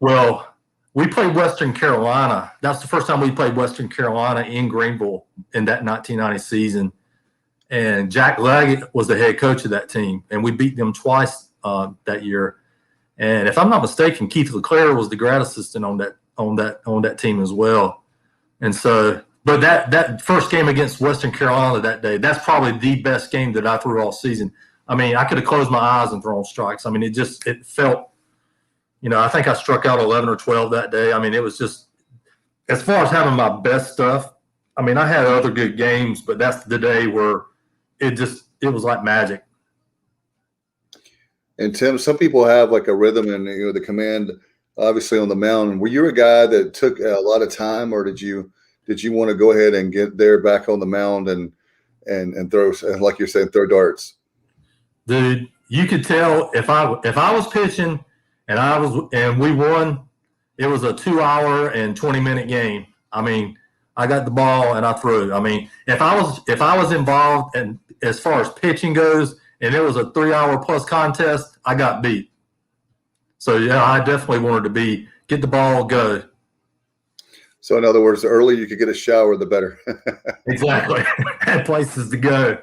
Well, we played Western Carolina. That's the first time we played Western Carolina in Greenville in that 1990 season, and Jack Leggett was the head coach of that team, and we beat them twice that year. And if I'm not mistaken, Keith LeClaire was the grad assistant on that team as well. And so, but that first game against Western Carolina that day, that's probably the best game that I threw all season. I mean, I could have closed my eyes and thrown strikes. I mean, it felt, I think I struck out 11 or 12 that day. I mean, it was just, as far as having my best stuff, I mean, I had other good games, but that's the day where it was like magic. And Tim, some people have like a rhythm and the command, obviously on the mound. Were you a guy that took a lot of time, or did you want to go ahead and get there back on the mound and throw, like you're saying, throw darts? Dude, you could tell if I was pitching and we won, it was a 2-hour and 20-minute game. I mean, I got the ball and I threw. I mean, if I was involved, and as far as pitching goes, and it was a 3-hour plus contest, I got beat. So, yeah, I definitely wanted to get the ball, go. So, in other words, the earlier you could get a shower, the better. Exactly. Had places to go.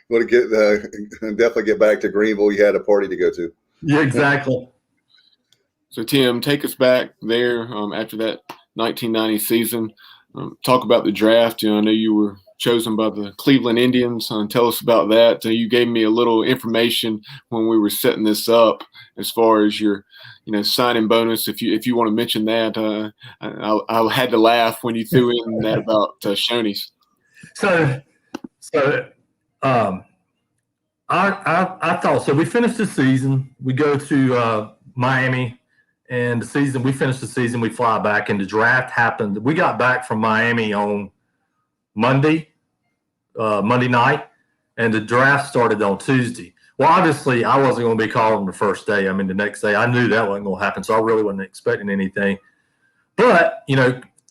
Want to definitely get back to Greenville. You had a party to go to. Yeah, exactly. So, Tim, take us back there after that 1990 season. Talk about the draft. I know you were chosen by the Cleveland Indians. Tell us about that. You gave me a little information when we were setting this up as far as your, signing bonus. If you want to mention that, I had to laugh when you threw in that about Shoney's. So, I thought so. We finished the season. We go to Miami, and we finished the season. We fly back, and the draft happened. We got back from Miami on Monday night, and the draft started on Tuesday. Well, obviously, I wasn't going to be called on the first day. I mean, the next day, I knew that wasn't going to happen, so I really wasn't expecting anything. But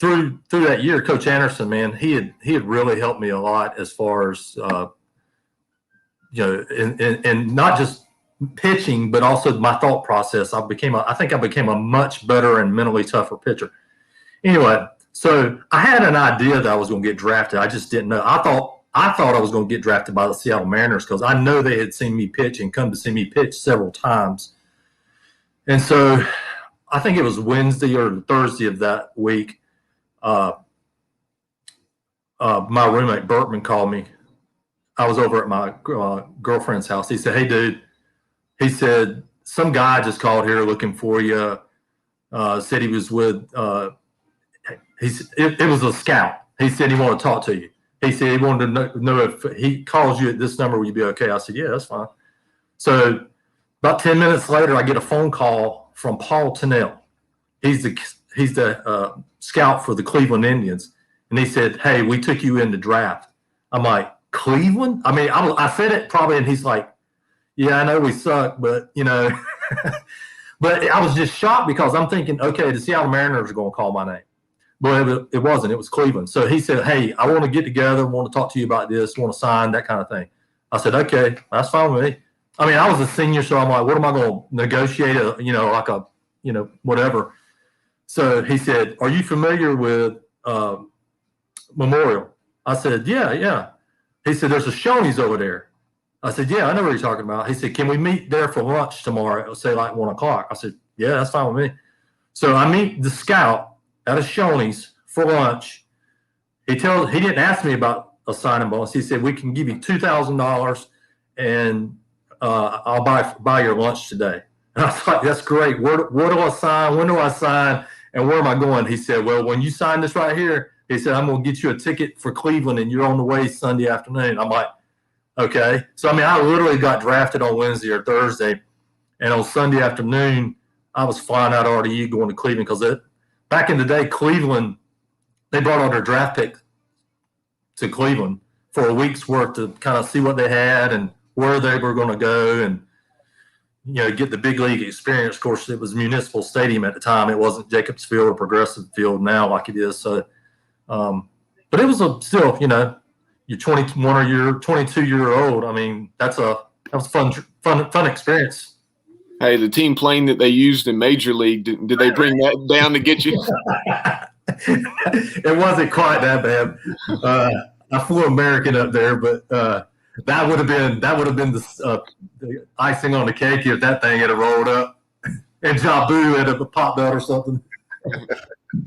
through that year, Coach Anderson, man, he had really helped me a lot as far as and not just pitching, but also my thought process. I think I became a much better and mentally tougher pitcher. Anyway, so I had an idea that I was going to get drafted. I just didn't know. I thought I was going to get drafted by the Seattle Mariners because I know they had seen me pitch and come to see me pitch several times. And so I think it was Wednesday or Thursday of that week. My roommate Bertman called me. I was over at my girlfriend's house. He said, "Hey, dude," he said, "some guy just called here looking for you. Said he was with it was a scout. He said he wanted to talk to you. He said he wanted to know if he calls you at this number, will you be okay?" I said, "Yeah, that's fine." So about 10 minutes later, I get a phone call from Paul Tennell. He's the scout for the Cleveland Indians. And he said, "Hey, we took you in the draft." I'm like, "Cleveland?" I mean, I said it probably, and he's like, "Yeah, I know we suck, but, But I was just shocked because I'm thinking, okay, the Seattle Mariners are going to call my name. But it wasn't. It was Cleveland. So he said, "Hey, I want to get together, want to talk to you about this, want to sign, that kind of thing." I said, "Okay, that's fine with me." I mean, I was a senior, so I'm like, what am I going to negotiate, whatever. So he said, "Are you familiar with Memorial?" I said, yeah. He said, "There's a Shoney's over there." I said, "Yeah, I know what you're talking about." He said, "Can we meet there for lunch tomorrow, say like 1 o'clock?" I said, "Yeah, that's fine with me." So I meet the scout at a Shoney's for lunch. he didn't ask me about a signing bonus. He said, we can give you $2,000 and I'll buy your lunch today. And I was like, that's great. What do I sign? When do I sign? And where am I going? He said, well, when you sign this right here, he said, I'm going to get you a ticket for Cleveland and you're on the way Sunday afternoon. I'm like, okay. So, I mean, I literally got drafted on Wednesday or Thursday. And on Sunday afternoon, I was flying out of RDU going to Cleveland because back in the day, Cleveland, they brought all their draft pick to Cleveland for a week's worth to kind of see what they had and where they were going to go and, get the big league experience. Of course, it was Municipal Stadium at the time. It wasn't Jacobs Field or Progressive Field now like it is. So, but it was still, you're 21 or you're 22-year-old. I mean, that was fun experience. Hey, the team plane that they used in Major League, did they bring that down to get you? It wasn't quite that bad. I flew American up there, but that would have been the icing on the cake if that thing had rolled up and Jabu had a popped out or something.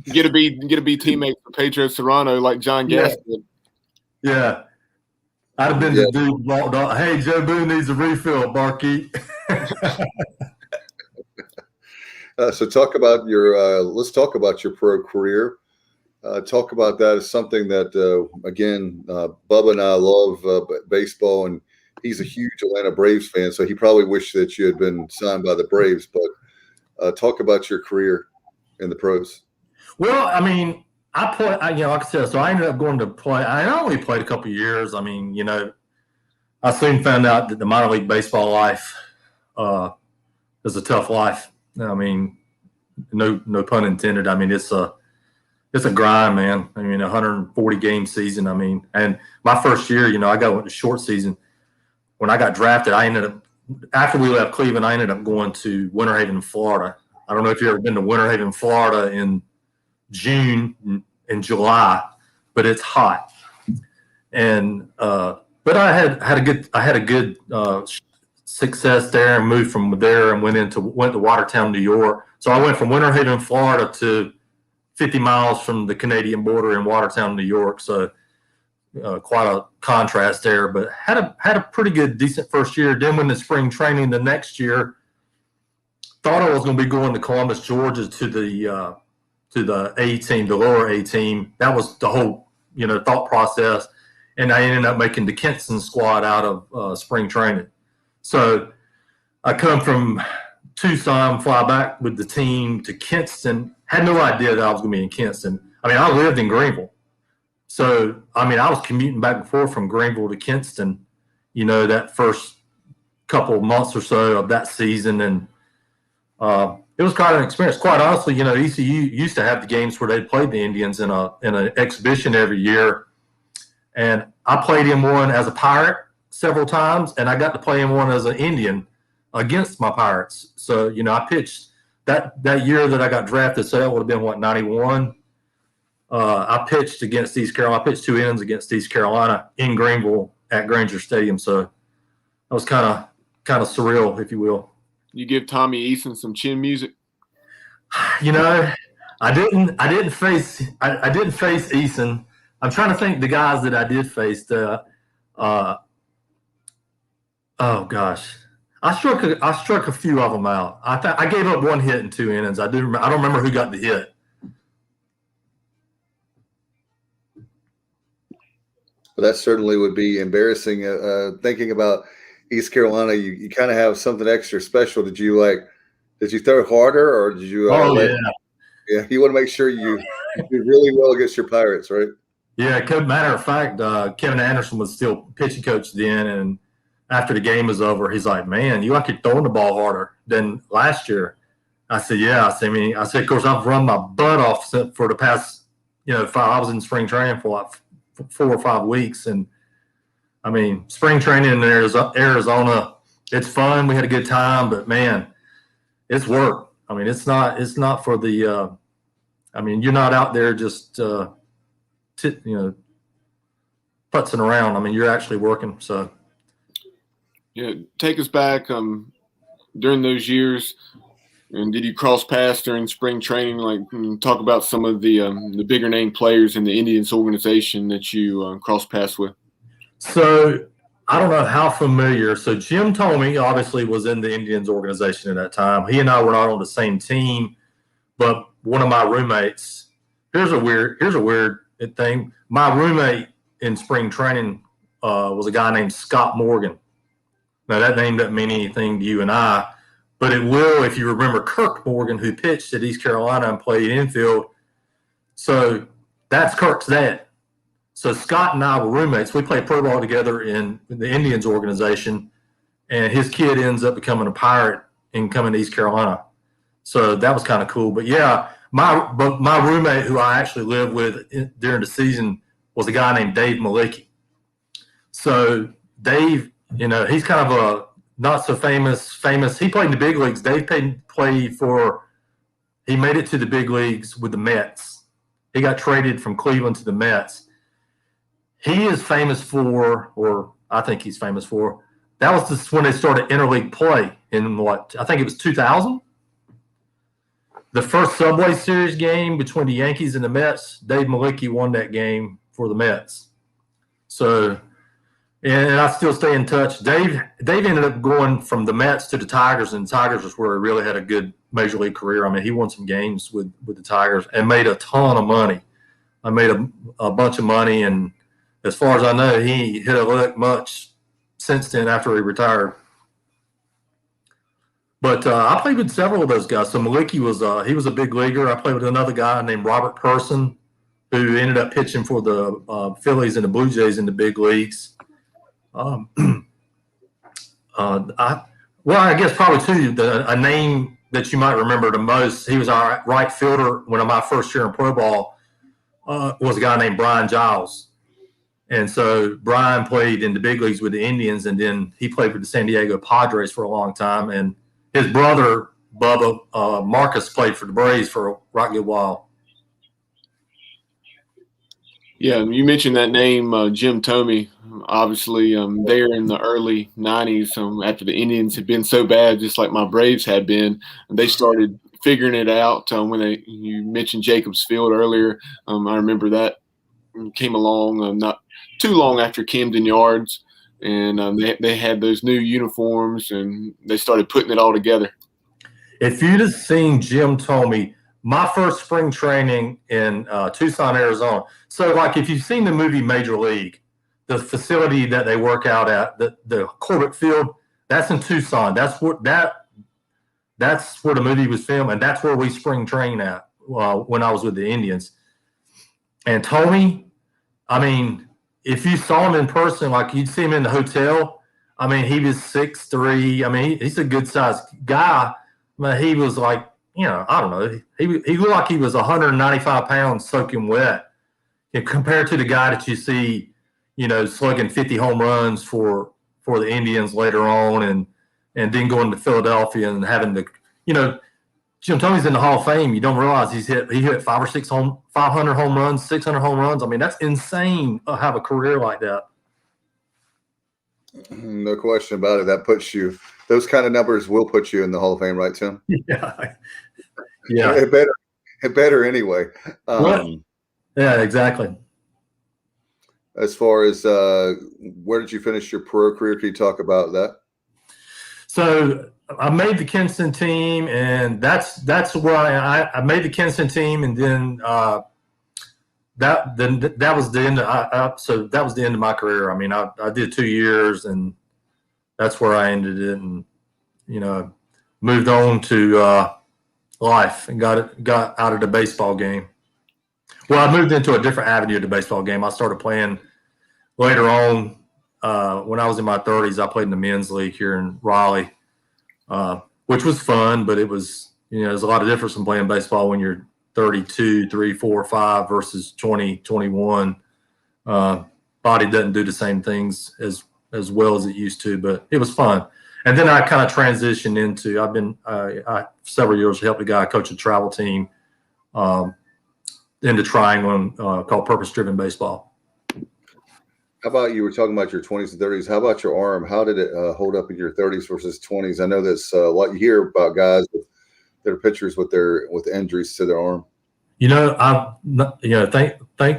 Get to be teammates with Pedro Serrano like John Gass did. Yeah. I'd have been the dude walked off. Hey, Joe Boone needs a refill, Barkeep. So let's talk about your pro career. Talk about that as something that, again, Bubba and I love baseball, and he's a huge Atlanta Braves fan, so he probably wished that you had been signed by the Braves. But talk about your career in the pros. Well, I mean, I play, like I said, so I ended up going to play. I only played a couple of years. I mean, I soon found out that the minor league baseball life is a tough life. I mean, no pun intended. I mean, it's a grind, man. I mean, 140 game season. I mean, and my first year, I went to short season. When I got drafted, after we left Cleveland, I ended up going to Winter Haven, Florida. I don't know if you've ever been to Winter Haven, Florida in June and July, but it's hot. And but I had a good success there and moved from there and went to Watertown, New York. So I went from Winter Haven, Florida to 50 miles from the Canadian border in Watertown, New York. So quite a contrast there, but had a pretty good, decent first year. Then when the spring training the next year, thought I was going to be going to Columbus, Georgia to the A team, the lower A team. That was the whole, thought process. And I ended up making the Kinston squad out of spring training. So I come from Tucson, fly back with the team to Kinston. Had no idea that I was going to be in Kinston. I mean, I lived in Greenville. So, I mean, I was commuting back and forth from Greenville to Kinston, that first couple of months or so of that season. And it was quite an experience. Quite honestly, ECU used to have the games where they played the Indians in an exhibition every year. And I played in one as a Pirate several times, and I got to play in one as an Indian against my Pirates. So, I pitched that year that I got drafted, so that would have been, 91. I pitched against East Carolina. I pitched 2 innings against East Carolina in Greenville at Granger Stadium. So that was kind of surreal, if you will. You give Tommy Eason some chin music? I didn't face Eason. I'm trying to think the guys that I did face. Oh gosh, I struck a few of them out. I gave up 1 hit in 2 innings. I don't remember who got the hit. Well, that certainly would be embarrassing. Thinking about East Carolina, you kind of have something extra special. Did you throw harder, or did you? Yeah. You want to make sure you do really well against your Pirates, right? Yeah. Matter of fact, Kevin Anderson was still pitching coach then, and after the game was over, he's like, "Man, you you're throwing the ball harder than last year." I said, "Yeah." I said, "Of course, I've run my butt off for the past, 5. I was in spring training for 4 or 5 weeks, and I mean, spring training in Arizona, it's fun. We had a good time, but man, it's work. I mean, it's not for the. You're not out there just putzing around. I mean, you're actually working. So, take us back during those years. And did you cross paths during spring training? Like, talk about some of the bigger name players in the Indians organization that you cross paths with. So I don't know how familiar. So Jim Tomey obviously was in the Indians organization at that time. He and I were not on the same team, but one of my roommates. Here's a weird thing. My roommate in spring training was a guy named Scott Morgan. Now that name doesn't mean anything to you and I, but it will if you remember Kirk Morgan, who pitched at East Carolina and played infield. So that's Kirk's dad. So Scott and I were roommates. We played pro ball together in the Indians organization, and his kid ends up becoming a Pirate and coming to East Carolina. So that was kind of cool. But yeah, my roommate who I actually lived with during the season was a guy named Dave Malicki. So Dave, he's kind of a not so famous. He played in the big leagues. Dave he made it to the big leagues with the Mets. He got traded from Cleveland to the Mets. He is famous for, or I think he's famous for, that was just when they started interleague play in I think it was 2000. The first Subway Series game between the Yankees and the Mets, Dave Malicki won that game for the Mets. So, and I still stay in touch. Dave ended up going from the Mets to the Tigers, and the Tigers was where he really had a good major league career. I mean, he won some games with the Tigers and made a ton of money. I made a bunch of money, and as far as I know, he hit a lick much since then after he retired. But I played with several of those guys. So Malicki he was a big leaguer. I played with another guy named Robert Person, who ended up pitching for the Phillies and the Blue Jays in the big leagues. I guess probably too, a name that you might remember the most, he was our right fielder when my first year in pro ball, was a guy named Brian Giles. And so Brian played in the big leagues with the Indians, and then he played with the San Diego Padres for a long time. And his brother, Bubba, Marcus, played for the Braves for a right good while. Yeah, you mentioned that name, Jim Tomey. Obviously, there in the early 90s, after the Indians had been so bad, just like my Braves had been, they started figuring it out. When you mentioned Jacobs Field earlier, I remember that came along not too long after Camden Yards, and they had those new uniforms, and they started putting it all together. If you'd have seen Jim Tomey, my first spring training in Tucson, Arizona. So, like, if you've seen the movie Major League, the facility that they work out at, the Corbett Field, that's in Tucson. That's where the movie was filmed, and that's where we spring trained at when I was with the Indians. And Tomey, I mean, if you saw him in person, like you'd see him in the hotel, I mean, he was 6'3". I mean, he's a good-sized guy. I mean, he was like, I don't know. He looked like he was 195 pounds soaking wet compared to the guy that you see, slugging 50 home runs for the Indians later on and then going to Philadelphia and having to, Jim Tomey's in the Hall of Fame. You don't realize he hit 500 home runs, 600 home runs. I mean, that's insane to have a career like that. No question about it. That puts you, those kind of numbers will put you in the Hall of Fame, right, Tim? Yeah. Yeah. It better anyway. Yeah, exactly. As far as where did you finish your pro career? Can you talk about that? So I made the Kinston team, and that's where I made the Kinston team, and then that was the end. So that was the end of my career. I mean, I did 2 years, and that's where I ended it, and moved on to life and got out of the baseball game. Well, I moved into a different avenue of the baseball game. I started playing later on when I was in my 30s. I played in the men's league here in Raleigh, which was fun, but it was, there's a lot of difference in playing baseball when you're 32, 3, 4, 5 versus 20, 21. Body doesn't do the same things as well as it used to, but it was fun. And then I kind of transitioned into, I've been several years helped a guy coach a travel team into trying one called Purpose-Driven Baseball. How about, you were talking about your 20s and 30s. How about your arm? How did it hold up in your 30s versus 20s? I know that's what you hear about guys with their pitchers with injuries to their arm. Thank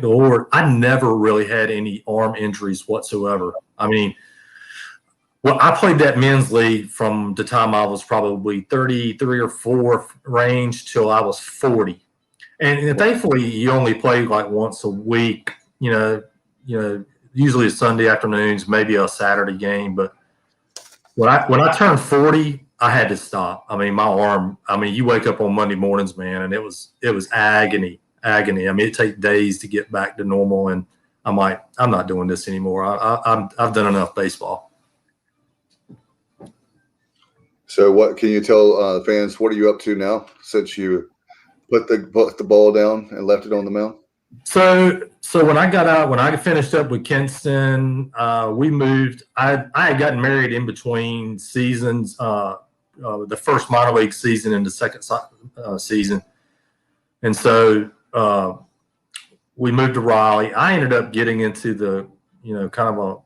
the Lord, I never really had any arm injuries whatsoever. I mean, well, I played that men's league from the time I was probably 33 or 4 range till I was 40. And thankfully, you only play like once a week, usually Sunday afternoons, maybe a Saturday game. But when I turned 40, I had to stop. I mean, my arm, you wake up on Monday mornings, man, and it was agony. I mean, it takes days to get back to normal. And I'm like, I'm not doing this anymore. I've done enough baseball. So what can you tell fans, what are you up to now since you put the ball down and left it on the mound? So when I finished up with Kinston, we moved. I had gotten married in between seasons, the first minor league season and the second season. And so we moved to Raleigh. I ended up getting into the, kind of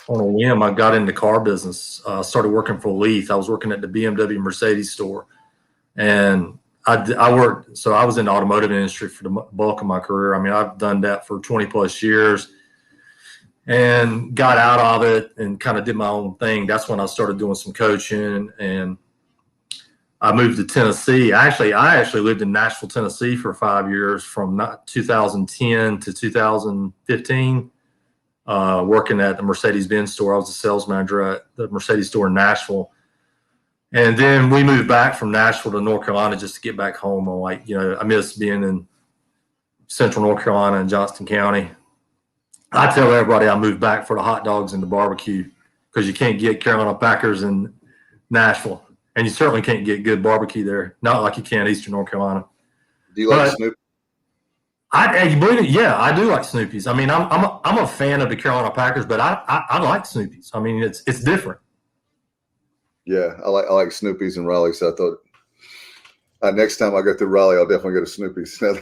on a whim, I got into car business. Started working for Leith. I was working at the BMW Mercedes store. And I worked, so I was in the automotive industry for the bulk of my career. I mean, I've done that for 20 plus years and got out of it and kind of did my own thing. That's when I started doing some coaching, and I moved to Tennessee. I actually lived in Nashville, Tennessee for 5 years from 2010 to 2015, working at the Mercedes-Benz store. I was a sales manager at the Mercedes store in Nashville. And then we moved back from Nashville to North Carolina just to get back home. I'm like, I miss being in central North Carolina and Johnston County. I tell everybody I moved back for the hot dogs and the barbecue, because you can't get Carolina Packers in Nashville. And you certainly can't get good barbecue there. Not like you can Eastern North Carolina. Do you like Snoopy? You believe it? Yeah, I do like Snoopy's. I mean, I'm a fan of the Carolina Packers, but I like Snoopy's. I mean, it's different. Yeah, I like Snoopy's in Raleigh. So I thought next time I go through Raleigh, I'll definitely go to Snoopy's. I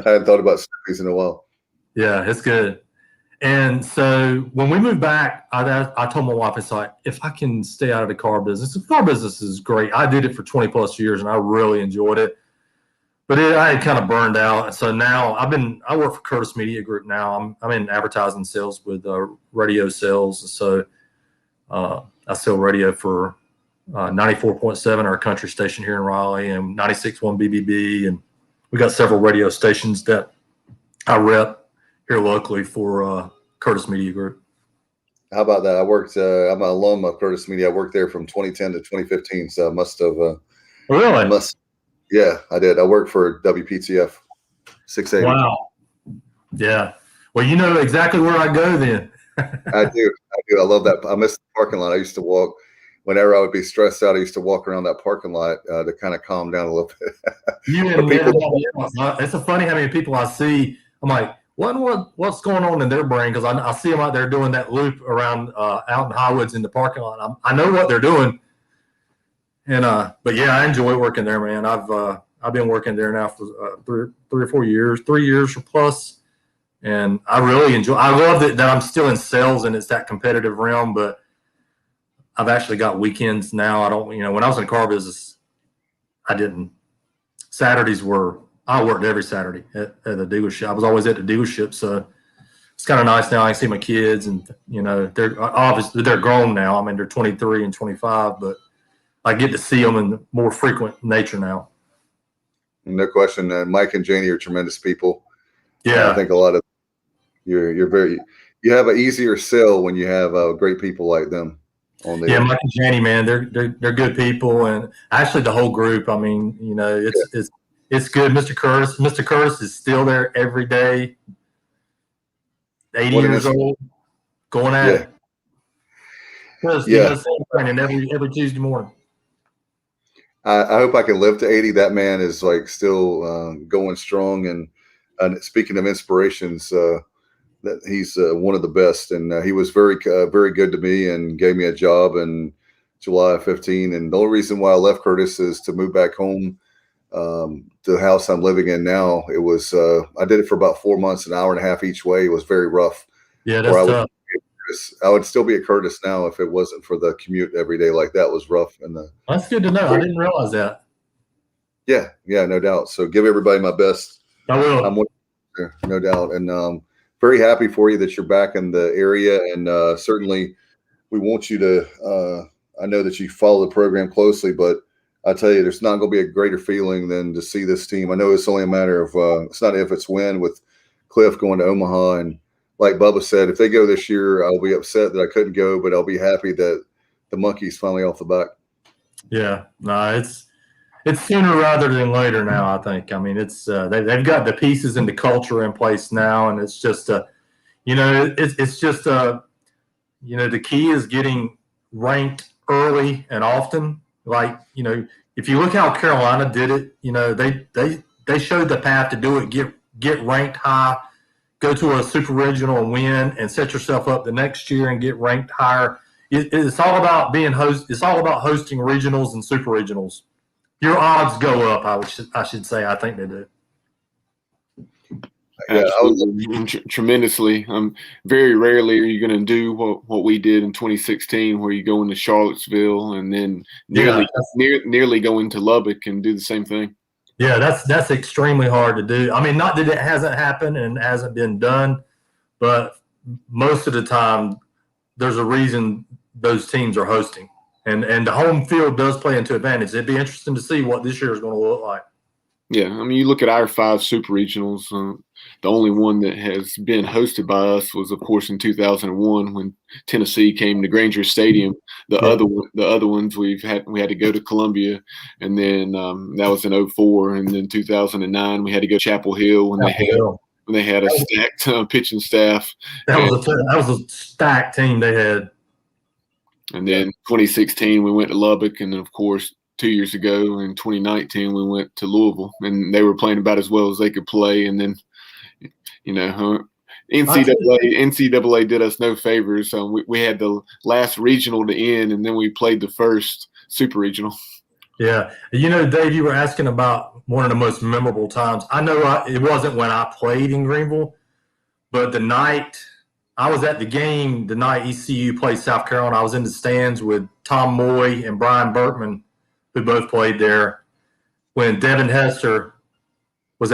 hadn't thought about Snoopy's in a while. Yeah, it's good. And so when we moved back, I told my wife, it's like, if I can stay out of the car business, the car business is great. I did it for 20 plus years and I really enjoyed it. But I had kind of burned out. So now I work for Curtis Media Group now. I'm in advertising sales with radio sales. So I sell radio for 94.7, our country station here in Raleigh, and 96.1 BBB. And we got several radio stations that I rep here locally for Curtis Media Group. How about that? I worked, I'm an alum of Curtis Media. I worked there from 2010 to 2015. So I must have. Really? Yeah, I did. I worked for WPTF 680. Wow. Yeah. Well, you know exactly where I go then. I do. I love that. I miss the parking lot. I used to walk. Whenever I would be stressed out, I used to walk around that parking lot to kind of calm down a little bit. It's so funny how many people I see. I'm like, what's going on in their brain? Because I see them out there doing that loop around out in Highwoods in the parking lot. I know what they're doing. And but yeah, I enjoy working there, man. I've been working there now for 3 or 4 years, 3 years or plus, and I really enjoy. I love that I'm still in sales and it's that competitive realm, but I've actually got weekends now. I don't, when I was in the car business, I didn't. I worked every Saturday at the dealership. I was always at the dealership, so it's kind of nice now. I can see my kids, and they're obviously they're grown now. I mean, they're 23 and 25, but I get to see them in more frequent nature now. No question. Mike and Janie are tremendous people. Yeah, I think a lot of you have an easier sell when you have great people like them. Mike and Janie, man, they're good people, and actually the whole group. I mean, it's good. Mr. Curtis is still there every day. 80 years old, going at it. And every Tuesday morning. I hope I can live to 80. That man is like still going strong. And speaking of inspirations, that he's one of the best. And he was very, very good to me and gave me a job in July of 15. And the only reason why I left Curtis is to move back home to the house I'm living in now. It was I did it for about 4 months, an hour and a half each way. It was very rough. Yeah, that's tough. I would still be at Curtis now if it wasn't for the commute every day. Like that was rough. And that's good to know. I didn't realize that. Yeah, no doubt. So give everybody my best. I will. I'm with you, no doubt. And very happy for you that you're back in the area. And certainly we want you to I know that you follow the program closely, but I tell you, there's not going to be a greater feeling than to see this team. I know it's only a matter of it's not if, it's when, with Cliff going to Omaha. And like Bubba said, if they go this year, I'll be upset that I couldn't go, but I'll be happy that the monkey's finally off the back. Yeah, no, it's sooner rather than later now, I think. I mean, it's they've got the pieces and the culture in place now, and it's just it's just the key is getting ranked early and often. Like, if you look how Carolina did it, they showed the path to do it. Get ranked high, go to a super regional and win, and set yourself up the next year and get ranked higher. It's all about It's all about hosting regionals and super regionals. Your odds go up. I should say. I think they do. Absolutely, tremendously. Very rarely are you going to do what we did in 2016, where you go into Charlottesville and then nearly go into Lubbock and do the same thing. Yeah, that's extremely hard to do. I mean, not that it hasn't happened and hasn't been done, but most of the time there's a reason those teams are hosting, and the home field does play into advantage. It'd be interesting to see what this year is going to look like. Yeah, I mean, you look at our 5 super regionals. The only one that has been hosted by us was, of course, in 2001 when Tennessee came to Granger Stadium. The other ones we had to go to Columbia, and then that was in 2004, and then 2009 we had to go to Chapel Hill when they had a stacked pitching staff. That was a stacked team they had. And then 2016 we went to Lubbock, and then of course 2 years ago in 2019 we went to Louisville, and they were playing about as well as they could play. And then NCAA did us no favors. We had the last regional to end, and then we played the first super regional. Yeah. Dave, you were asking about one of the most memorable times. I know it wasn't when I played in Greenville, but the night I was at the game, the night ECU played South Carolina, I was in the stands with Tom Moy and Brian Bertman, who both played there, when Devin Hester hit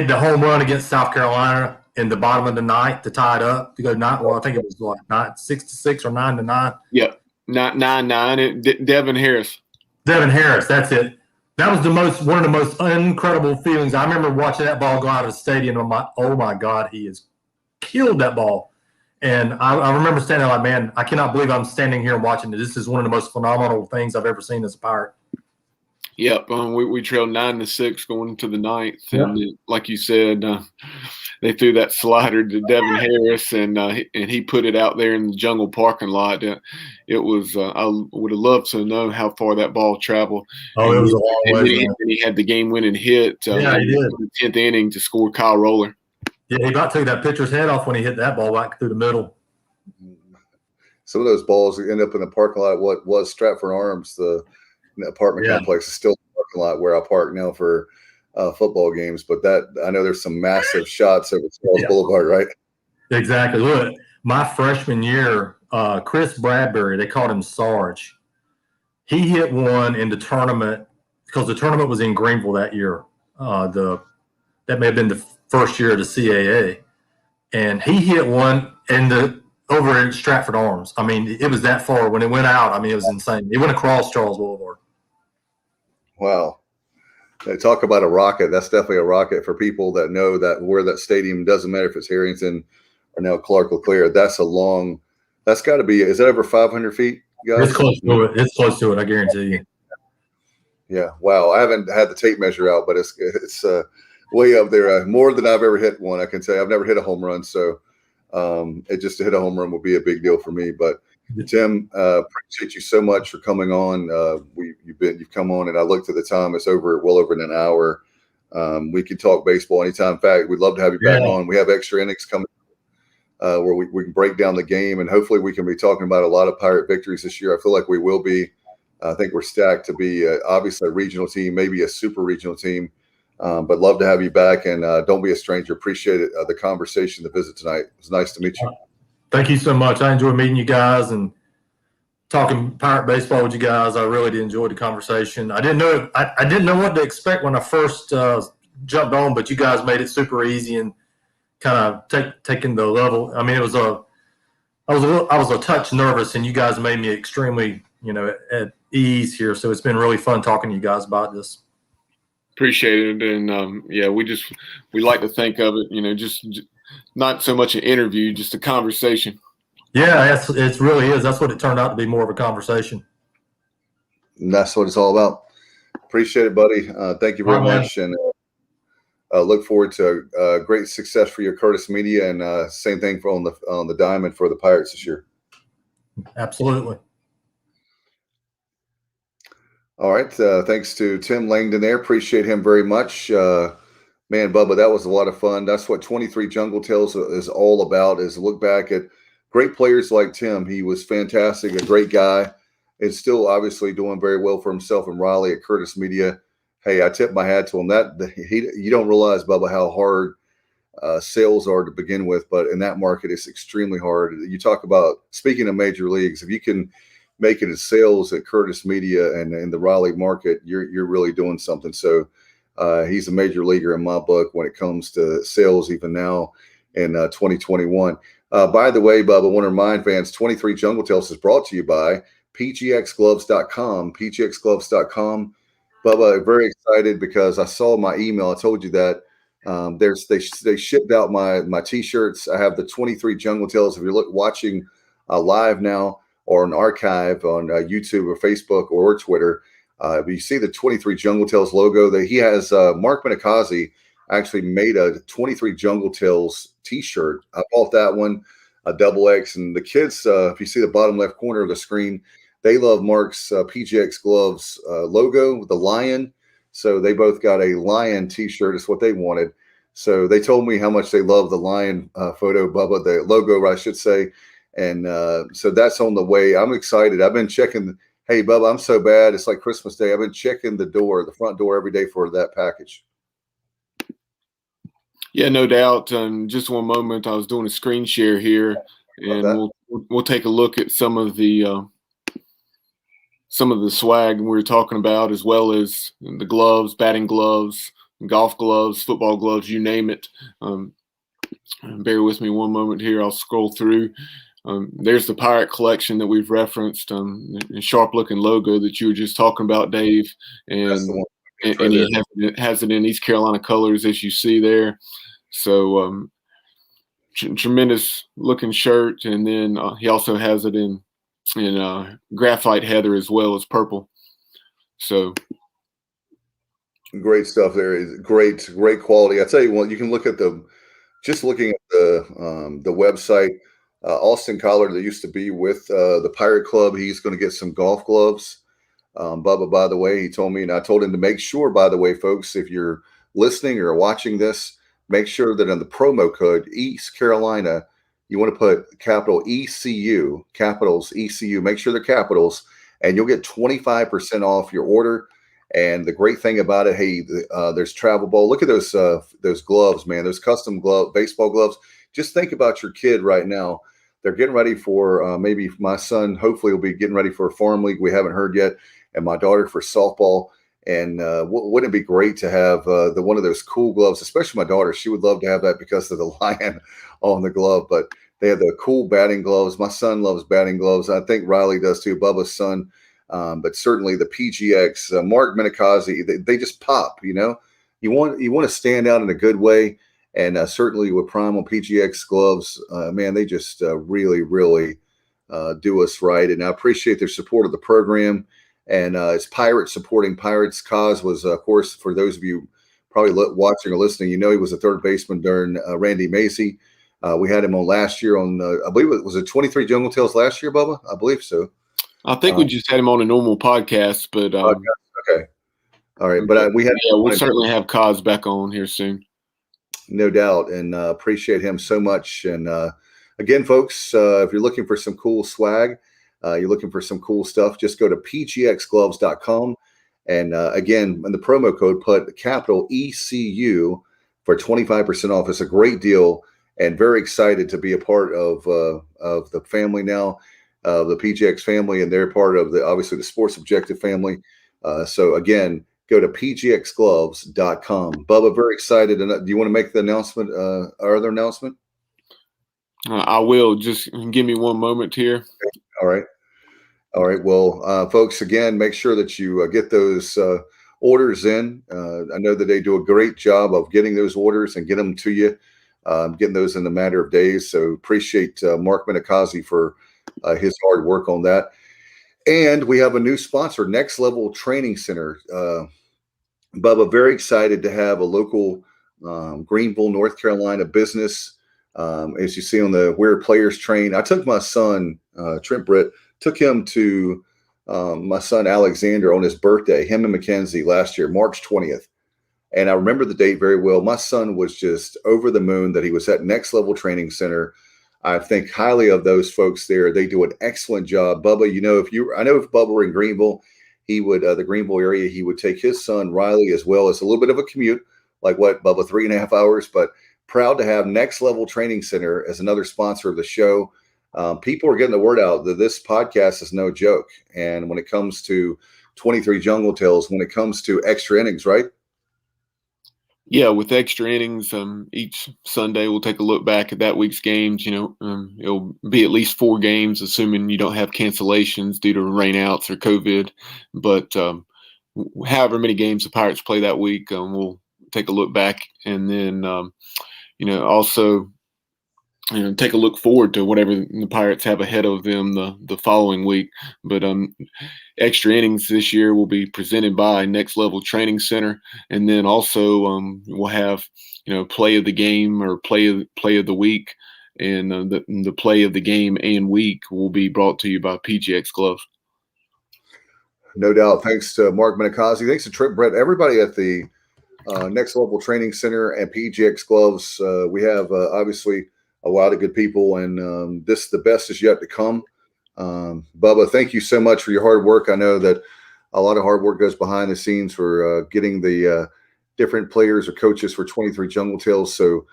the home run against South Carolina in the bottom of the ninth to tie it up to go 9. Well, I think it was like 6-6 or 9-9. Yeah, 9-9. Devin Harris. Devin Harris, that's it. That was one of the most incredible feelings. I remember watching that ball go out of the stadium. I'm like, oh my God, he has killed that ball. And I remember standing like, man, I cannot believe I'm standing here and watching it. This is one of the most phenomenal things I've ever seen as a Pirate. Yep, we trailed 9-6 going into the ninth, and like you said, they threw that slider to Devin Harris, and he put it out there in the Jungle parking lot. It was I would have loved to know how far that ball traveled. Oh, it was a long way. And he had the game-winning hit. He did. In the 10th inning to score Kyle Roller. Yeah, he about took that pitcher's head off when he hit that ball back through the middle. Some of those balls end up in the parking lot. What was Stratford Arms, the apartment complex, is still the parking lot where I park now for football games. But I know there's some massive shots over Charles Boulevard, right? Exactly. Look, my freshman year, Chris Bradbury, they called him Sarge. He hit one in the tournament because the tournament was in Greenville that year. That may have been the first year of the CAA, and he hit one over at Stratford Arms. I mean, it was that far when it went out. I mean, it was insane. It went across Charles Boulevard. Wow. They talk about a rocket. That's definitely a rocket for people that know that where that stadium, doesn't matter if it's Harrington or now Clark LeClaire. That's got to be, is that over 500 feet, guys? It's close to it. It's close to it, I guarantee you. Yeah. Wow. I haven't had the tape measure out, but it's way up there. More than I've ever hit one, I can say. I've never hit a home run, so just to hit a home run would be a big deal for me. But Tim, appreciate you so much for coming on. You've come on, and I looked at the time; it's well over an hour. We can talk baseball anytime. In fact, we'd love to have you back on. We have extra innings coming where we can break down the game, and hopefully we can be talking about a lot of Pirate victories this year. I feel like we will be. I think we're stacked to be obviously a regional team, maybe a super regional team. But love to have you back, and don't be a stranger. Appreciate it, the conversation, the visit tonight. It was nice to meet you. Thank you so much. I enjoyed meeting you guys, and talking Pirate baseball with you guys. I really did enjoy the conversation. I didn't know what to expect when I first jumped on, but you guys made it super easy and kind of taking the level. I mean, I was a touch nervous, and you guys made me extremely, at ease here. So it's been really fun talking to you guys about this. Appreciate it, and we like to think of it, just not so much an interview, just a conversation. Yeah, it really is. That's what it turned out to be, more of a conversation. And that's what it's all about. Appreciate it, buddy. Thank you very much, and look forward to great success for your Curtis Media, and same thing on the diamond for the Pirates this year. Absolutely. All right. Thanks to Tim Langdon there. Appreciate him very much. Man, Bubba, that was a lot of fun. That's what 23 Jungle Tales is all about, is look back at great players like Tim. He was fantastic, a great guy, and still obviously doing very well for himself and Raleigh at Curtis Media. Hey, I tip my hat to him. You don't realize, Bubba, how hard sales are to begin with, but in that market, it's extremely hard. You talk about, speaking of major leagues, if you can make it in sales at Curtis Media and in the Raleigh market, you're really doing something. So he's a major leaguer in my book when it comes to sales, even now in 2021. By the way, Bubba, I want to remind fans, 23 Jungle Tales is brought to you by pgxgloves.com. pgxgloves.com. Bubba, very excited because I saw my email. I told you that they shipped out my T-shirts. I have the 23 Jungle Tales. If you're watching live now, or an archive on YouTube or Facebook or Twitter, you see the 23 Jungle Tales logo. That he has Mark Minikazi actually made a 23 Jungle Tales T-shirt. I bought that one, a XX, and the kids, if you see the bottom left corner of the screen, they love Mark's PGX Gloves logo, the lion. So they both got a lion T-shirt. It's what they wanted. So they told me how much they love the lion photo, Bubba, the logo, I should say. And so that's on the way. I'm excited. I've been checking. Hey, Bubba, I'm so bad. It's like Christmas Day. I've been checking the front door every day for that package. Yeah, no doubt. Just one moment, I was doing a screen share here, and we'll take a look at some of the swag we were talking about, as well as the gloves, batting gloves, golf gloves, football gloves, you name it. Bear with me one moment here. I'll scroll through. There's the Pirate collection that we've referenced, sharp-looking logo that you were just talking about, Dave, and he has it in East Carolina colors, as you see there. So tremendous-looking shirt, and then he also has it in graphite heather as well as purple. So great stuff there. Is great quality. I tell you what, you can look at looking at the website. Austin Collar, that used to be with the Pirate Club, he's going to get some golf gloves. Bubba, by the way, he told me, and I told him to make sure, by the way, folks, if you're listening or watching this, make sure that in the promo code East Carolina, you want to put capital ECU, capitals ECU, make sure they're capitals, and you'll get 25% off your order. And the great thing about it, hey, there's travel ball. Look at those gloves, man, those custom baseball gloves. Just think about your kid right now. They're getting ready for maybe my son, hopefully, will be getting ready for a farm league. We haven't heard yet. And my daughter for softball. And wouldn't it be great to have one of those cool gloves, especially my daughter? She would love to have that because of the lion on the glove. But they have the cool batting gloves. My son loves batting gloves. I think Riley does too, Bubba's son. But certainly the PGX, Mark Minikazi, they just pop, You want to stand out in a good way. And certainly with Primal PGX gloves, man, they just really, really do us right. And I appreciate their support of the program. And it's Pirates supporting Pirates. Cause was, of course, for those of you probably watching or listening, he was a third baseman during Randy Macy. We had him on last year on, I believe it was 23 Jungle Tales last year, Bubba? I believe so. I think we just had him on a normal podcast, but okay. All right. But we'll certainly have Cause back on here soon. No doubt, and appreciate him so much. And again, folks, if you're looking for some cool swag, you're looking for some cool stuff, just go to pgxgloves.com. And again, in the promo code, put capital ECU for 25% off. It's a great deal, and very excited to be a part of the family now. the PGX family, and they're part of obviously the Sports Objective family. So again, go to pgxgloves.com. Bubba, very excited. And do you want to make the announcement, our other announcement? I will. Just give me one moment here. All right. Well, folks, again, make sure that you get those orders in. I know that they do a great job of getting those orders and get them to you, getting those in a matter of days. So appreciate Mark Minakazi for his hard work on that. And we have a new sponsor, Next Level Training Center. Bubba, very excited to have a local Greenville, North Carolina business. As you see on the Where Players Train, I took my son, Trent Britt, took him to my son Alexander on his birthday, him and Mackenzie last year, March 20th. And I remember the date very well. My son was just over the moon that he was at Next Level Training Center. I think highly of those folks there. They do an excellent job. Bubba, you know, I know if Bubba were in Greenville, he would, the Greenville area, he would take his son Riley, as well as a little bit of a commute, like what, Bubba, 3.5 hours, but proud to have Next Level Training Center as another sponsor of the show. People are getting the word out that this podcast is no joke. And when it comes to 23 Jungle Tales, when it comes to extra innings, right? Yeah, with extra innings, each Sunday we'll take a look back at that week's games. You know, it'll be at least 4 games, assuming you don't have cancellations due to rainouts or COVID. But however many games the Pirates play that week, we'll take a look back, and then also take a look forward to whatever the Pirates have ahead of them the following week. But extra innings this year will be presented by Next Level Training Center, and then also we'll have play of the game or play of the week, and the play of the game and week will be brought to you by PGX Gloves. No doubt. Thanks to Mark Minakazi. Thanks to Trent Brett. Everybody at the Next Level Training Center and PGX Gloves. We have obviously a lot of good people, and the best is yet to come. Bubba, thank you so much for your hard work. I know that a lot of hard work goes behind the scenes for getting the different players or coaches for 23 Jungle Tales. So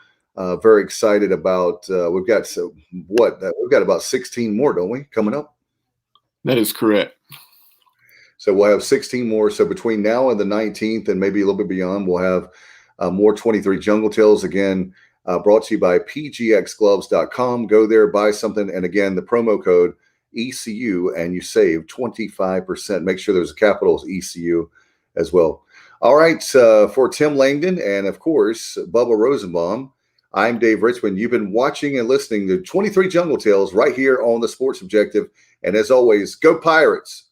very excited about we've got about 16 more, don't we, coming up? That is correct. So we'll have 16 more. So between now and the 19th and maybe a little bit beyond, we'll have more 23 Jungle Tales. Again, brought to you by pgxgloves.com. Go there, buy something. And again, the promo code ECU, and you save 25%. Make sure there's a capital ECU as well. All right. For Tim Langdon and, of course, Bubba Rosenbaum, I'm Dave Richmond. You've been watching and listening to 23 Jungle Tales right here on the Sports Objective. And as always, go Pirates.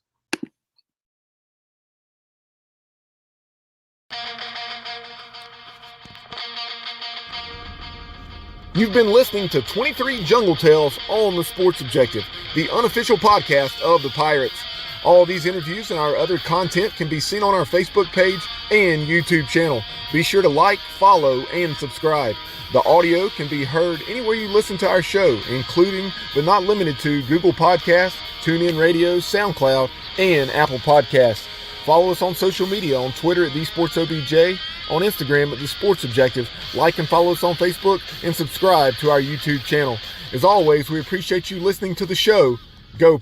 You've been listening to 23 Jungle Tales on the Sports Objective, the unofficial podcast of the Pirates. All these interviews and our other content can be seen on our Facebook page and YouTube channel. Be sure to like, follow, and subscribe. The audio can be heard anywhere you listen to our show, including but not limited to Google Podcasts, TuneIn Radio, SoundCloud, and Apple Podcasts. Follow us on social media on Twitter at TheSportsOBJ, on Instagram at The Sports Objective. Like and follow us on Facebook, and subscribe to our YouTube channel. As always, we appreciate you listening to the show. Go